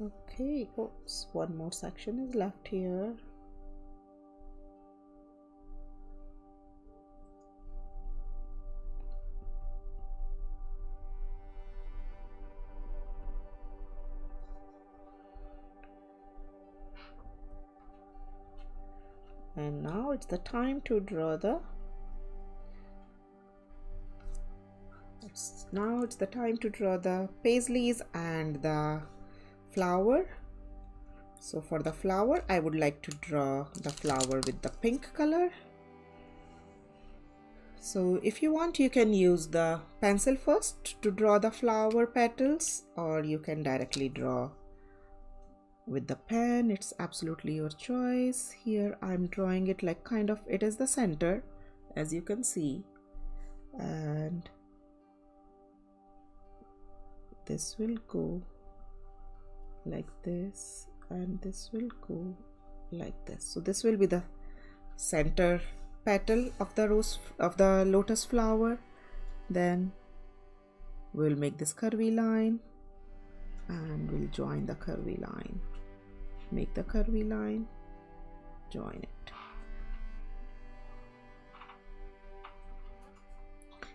Okay, oops, one more section is left here. And now it's the time to draw the paisleys and the flower. So for the flower, I would like to draw the flower with the pink color. So if you want, you can use the pencil first to draw the flower petals, or you can directly draw with the pen. It's absolutely your choice. Here I'm drawing it like kind of, it is the center, as you can see, and this will go like this, and this will go like this. So this will be the center petal of the lotus flower. Then we'll make this curvy line and we'll join the curvy line, make the curvy line, join it.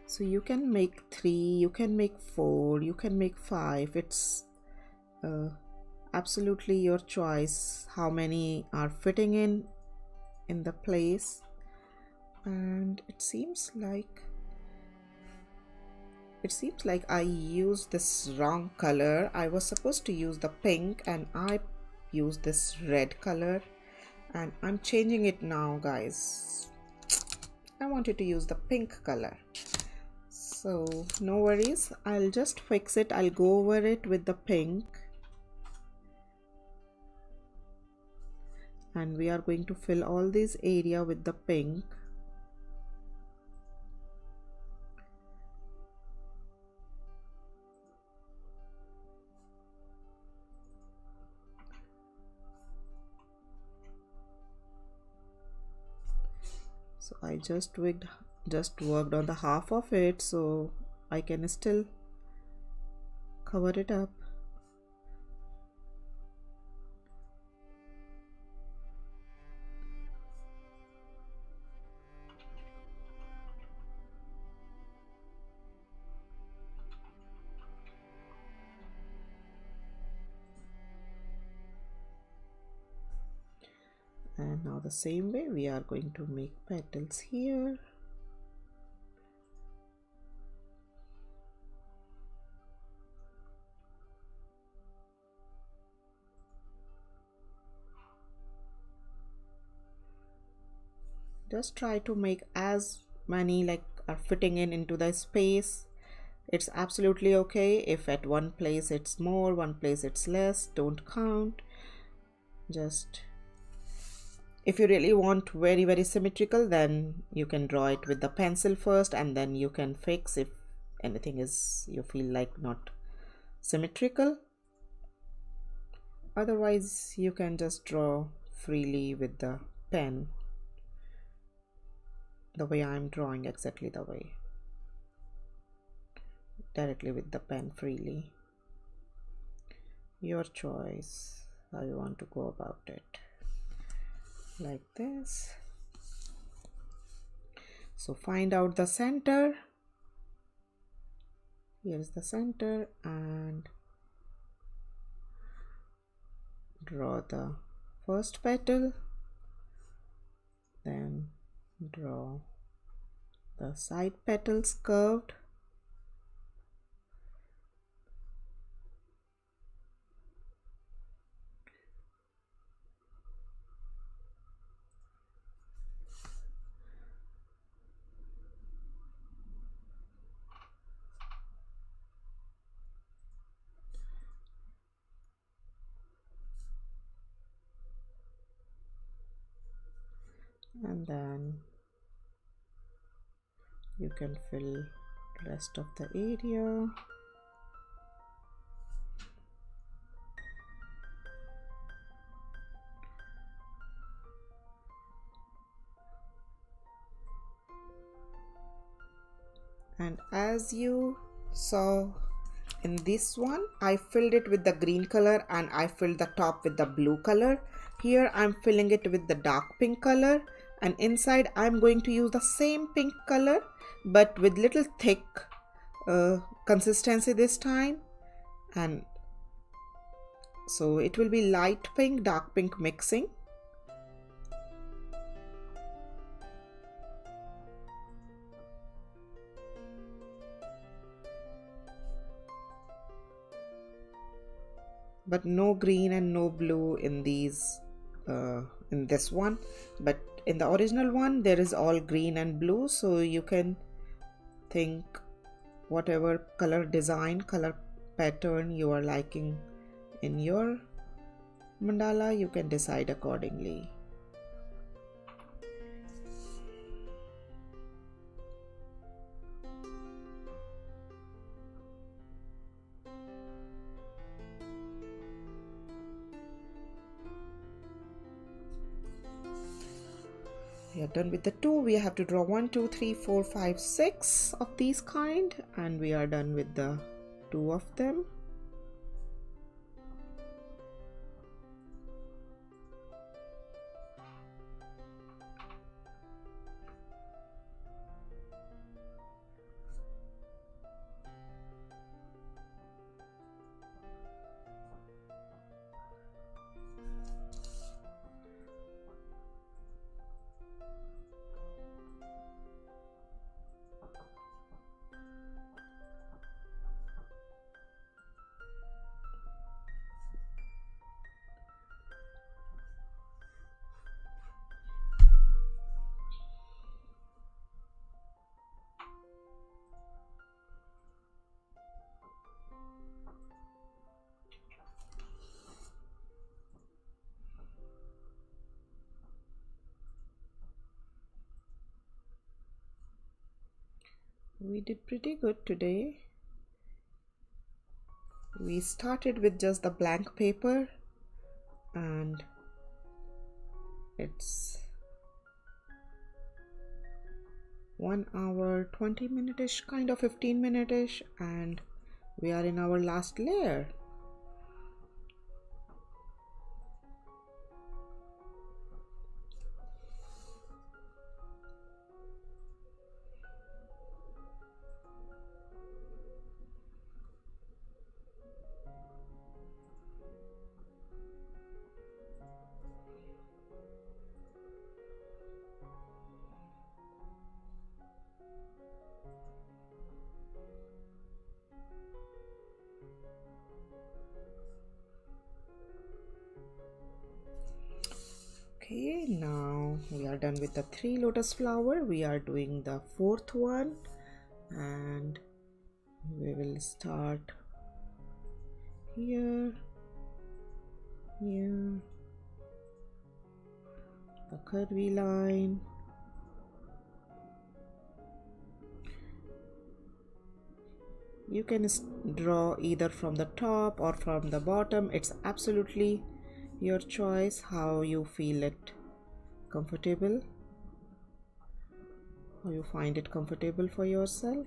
So you can make 3, you can make 4, you can make 5. It's absolutely your choice how many are fitting in the place. And it seems like I used this wrong color. I was supposed to use the pink and I used this red color, and I'm changing it now, guys. I wanted to use the pink color. So no worries, I'll just fix it. I'll go over it with the pink, and we are going to fill all this area with the pink. So I just worked on the half of it, so I can still cover it up. And now the same way we are going to make petals here. Just try to make as many like are fitting into the space. It's absolutely okay if at one place it's more, one place it's less, don't count. Just if you really want very symmetrical, then you can draw it with the pencil first, and then you can fix if anything is you feel like not symmetrical. Otherwise you can just draw freely with the pen, the way I'm drawing, exactly the way, directly with the pen freely. Your choice how you want to go about it. Like this. So find out the center. Here's the center, and draw the first petal, then draw the side petals curved, and then you can fill rest of the area. And as you saw in this one, I filled it with the green color and I filled the top with the blue color. Here I'm filling it with the dark pink color, and inside I'm going to use the same pink color but with little thick consistency this time. And so it will be light pink, dark pink mixing. but no green and no blue in these in this one. But in the original one there is all green and blue, so you can think whatever color design, color pattern you are liking in your mandala, you can decide accordingly. We are done with the two. We have to draw 1 2 3 4 5 6 of these kind, and we are done with the two of them. We did pretty good today. We started with just the blank paper, and it's 1 hour 20 minute-ish, kind of 15 minute-ish, and we are in our last layer. Okay, now we are done with the 3 lotus flower. We are doing the 4th one, and we will start here, here, the curvy line. You can draw either from the top or from the bottom. It's absolutely your choice, how you feel it comfortable, how you find it comfortable for yourself.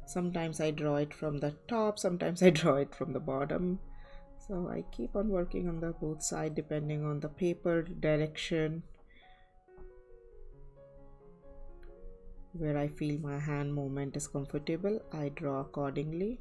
Sometimes I draw it from the top, sometimes I draw it from the bottom, so I keep on working on the both side depending on the paper direction, where I feel my hand movement is comfortable. I draw accordingly.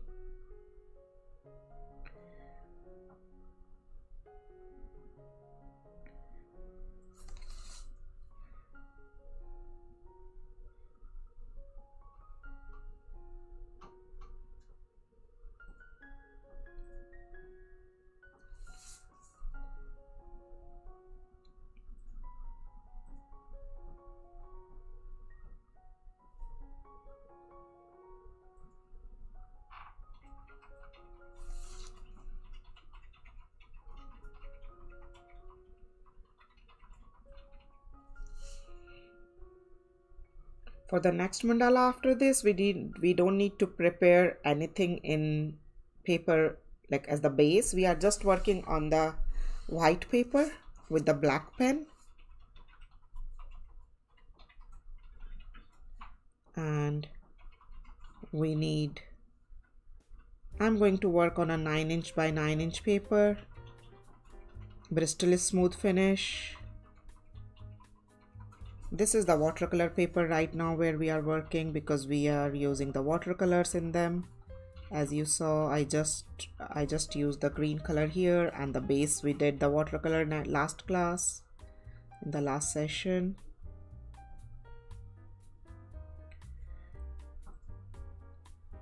For the next mandala after this, we don't need to prepare anything in paper like as the base. We are just working on the white paper with the black pen, and I'm going to work on a 9" by 9" paper. Bristol is smooth finish. This is the watercolor paper right now where we are working, because we are using the watercolors in them. As you saw, I just used the green color here, and the base we did the watercolor in last class, in the last session.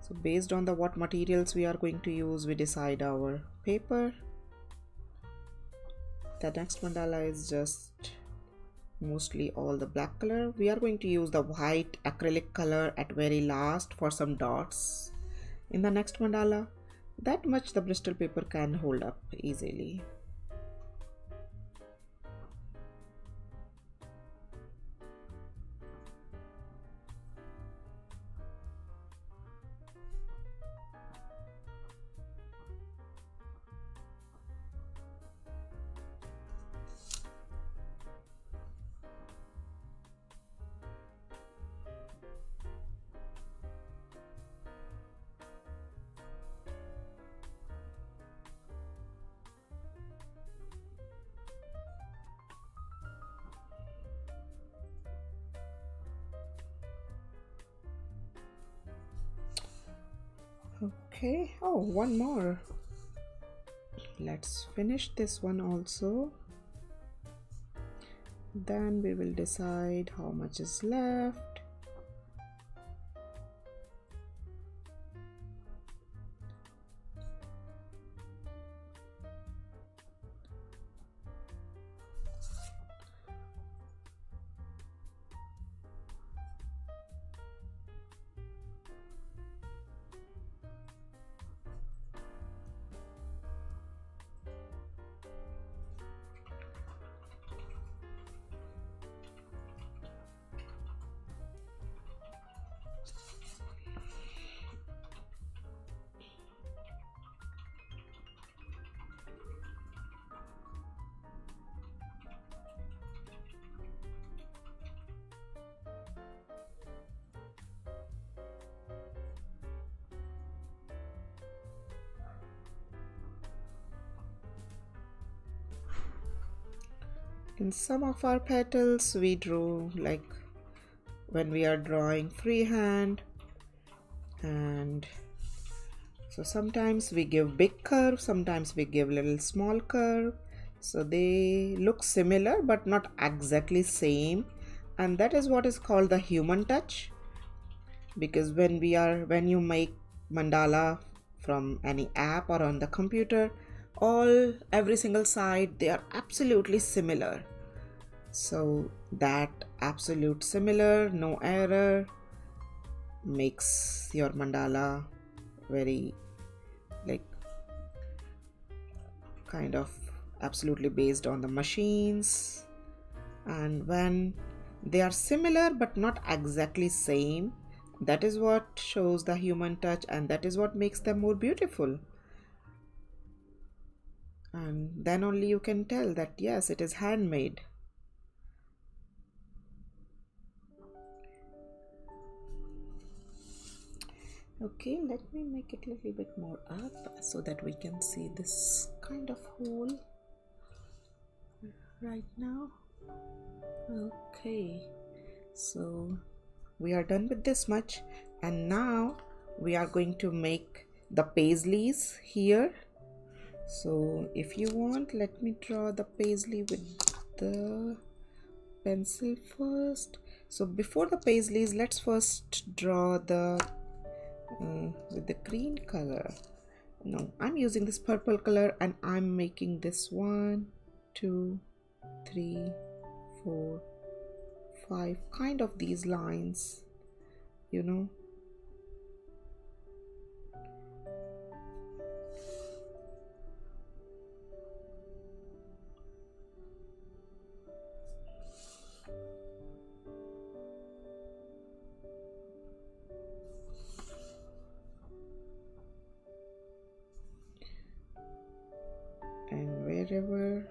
So based on the what materials we are going to use, we decide our paper. The next mandala is just mostly all the black color. We are going to use the white acrylic color at very last for some dots in the next mandala. That much the Bristol paper can hold up easily. Okay, oh, one more. Let's finish this one also. Then we will decide how much is left. In some of our petals we drew like when we are drawing freehand, and so sometimes we give big curve, sometimes we give little small curve, so they look similar but not exactly same, and that is what is called the human touch. Because when you make mandala from any app or on the computer, every single side they are absolutely similar. So that absolute similar, no error, makes your mandala very like kind of absolutely based on the machines. And when they are similar but not exactly same, that is what shows the human touch, and that is what makes them more beautiful. And then only you can tell that yes, it is handmade. Okay, let me make it a little bit more up so that we can see this kind of hole right now. Okay, so we are done with this much, and now we are going to make the paisleys here. So if you want, let me draw the paisley with the pencil first. So before the paisleys, let's first draw the with the green color. No, I'm using this purple color, and I'm making this 1, 2, 3, 4, 5 kind of these lines, you know. And wherever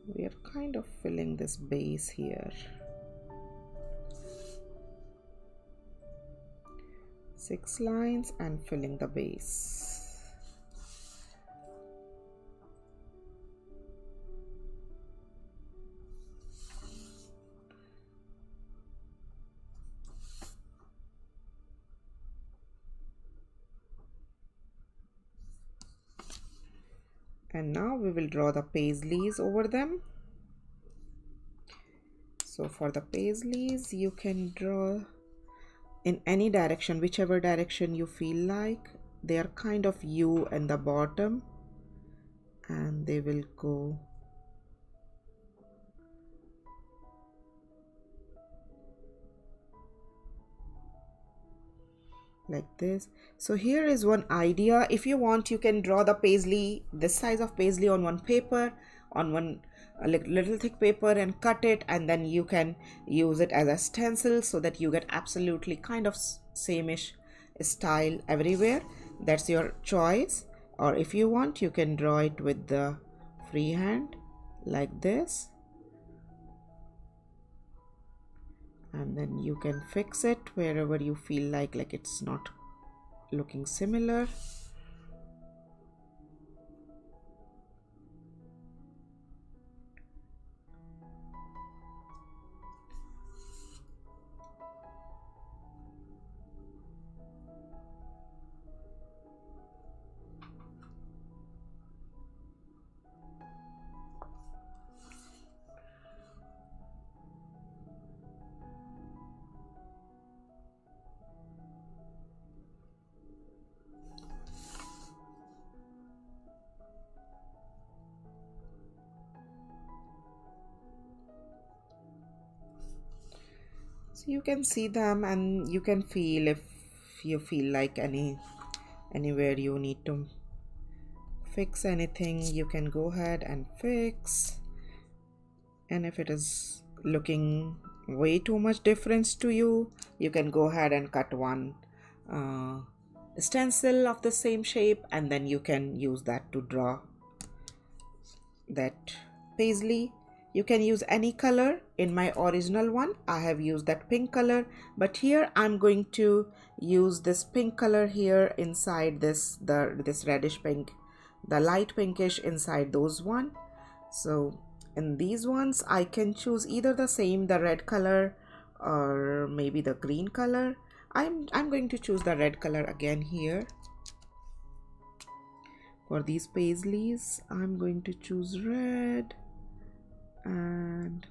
we are kind of filling this base here, 6 lines and filling the base. And now we will draw the paisleys over them. So for the paisleys, you can draw in any direction, whichever direction you feel like. They are kind of U in the bottom, and they will go like this. So here is one idea. If you want, you can draw the paisley, this size of paisley, on one paper, on one little thick paper, and cut it, and then you can use it as a stencil so that you get absolutely kind of same-ish style everywhere. That's your choice. Or if you want, you can draw it with the freehand like this, and then you can fix it wherever you feel like it's not looking similar. So you can see them, and you can feel if you feel like anywhere you need to fix anything, you can go ahead and fix. And if it is looking way too much difference to you, you can go ahead and cut one stencil of the same shape, and then you can use that to draw that paisley. You can use any color. In my original one, I have used that pink color, but here I'm going to use this pink color here inside this reddish pink, the light pinkish inside those one. So in these ones, I can choose either the red color, or maybe the green color. I'm going to choose the red color again here. For these paisleys, I'm going to choose red, and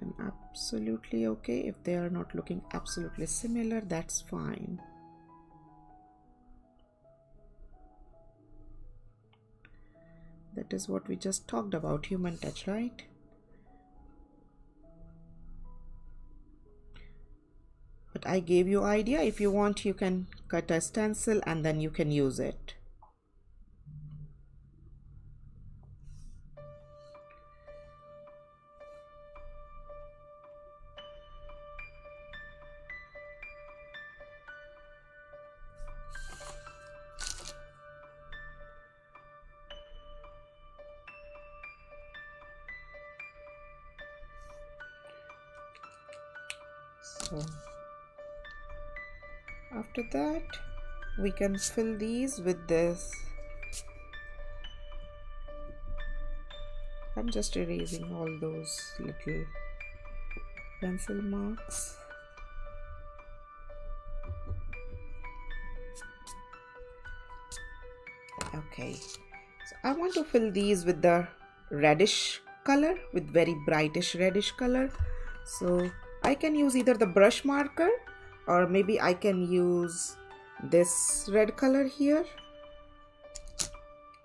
I'm absolutely okay if they are not looking absolutely similar. That's fine. That is what we just talked about, human touch, right? But I gave you idea. If you want, you can cut a stencil and then you can use it. So after that, we can fill these with this. I'm just erasing all those little pencil marks. Okay, so I want to fill these with the reddish color, with very brightish reddish color. So I can use either the brush marker, or maybe I can use this red color here.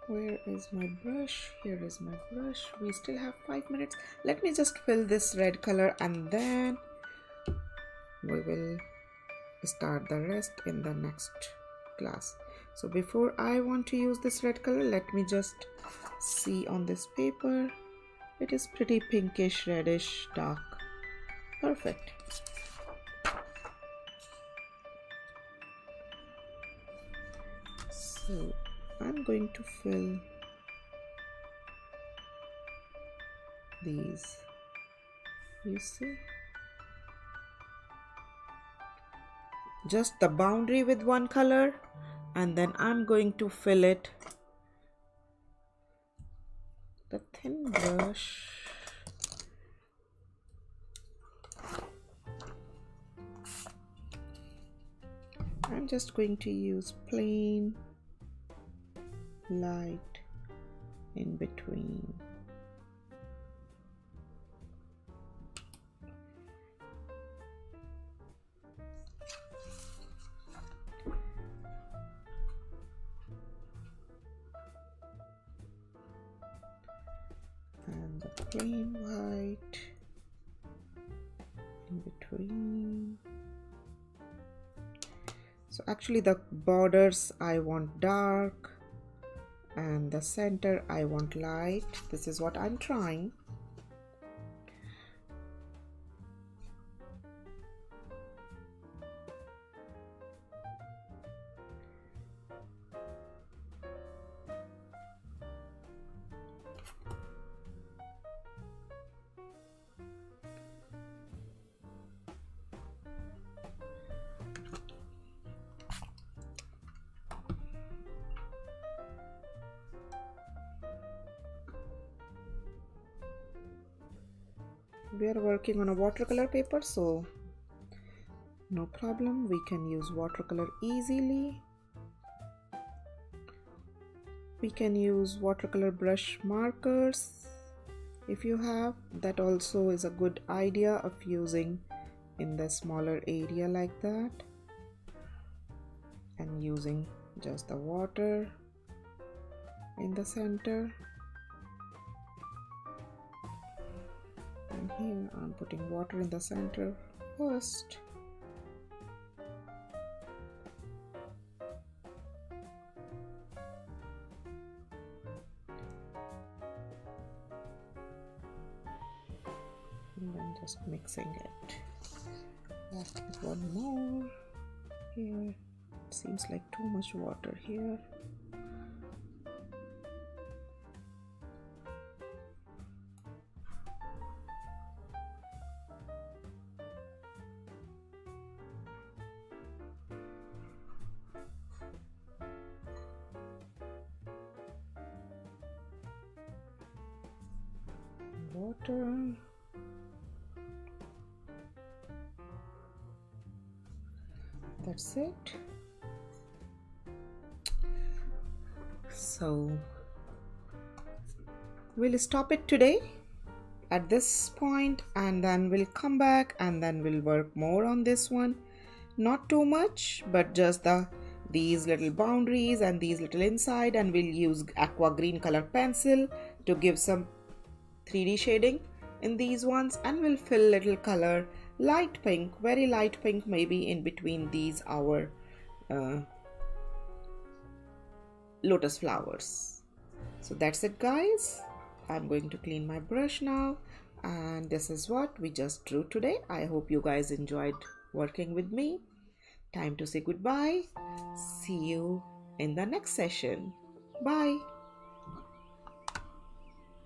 Where is my brush? Here is my brush. We still have 5 minutes. Let me just fill this red color, and then we will start the rest in the next class. So before I want to use this red color, let me just see on this paper. It is pretty pinkish, reddish, dark. Perfect. So I'm going to fill these, you see, just the boundary with one color, and then I'm going to fill it thin brush. I'm just going to use plain light in between. And the plain white in between. So actually the borders I want dark and the center I want light. This is what I'm trying. We are working on a watercolor paper, so no problem, we can use watercolor easily. We can use watercolor brush markers if you have. That also is a good idea of using in the smaller area like that, and using just the water in the center. And here I'm putting water in the center first. And then just mixing it. Let's put one more here. It seems like too much water here. Water. That's it. So we'll stop it today at this point, and then we'll come back and then we'll work more on this one. Not too much, but just these little boundaries and these little inside, and we'll use aqua green color pencil to give some 3D shading in these ones, and we'll fill little color light pink, very light pink, maybe in between these our lotus flowers. So that's it guys. I'm going to clean my brush now, and this is what we just drew today. I hope you guys enjoyed working with me. Time to say goodbye. See you in the next session. Bye.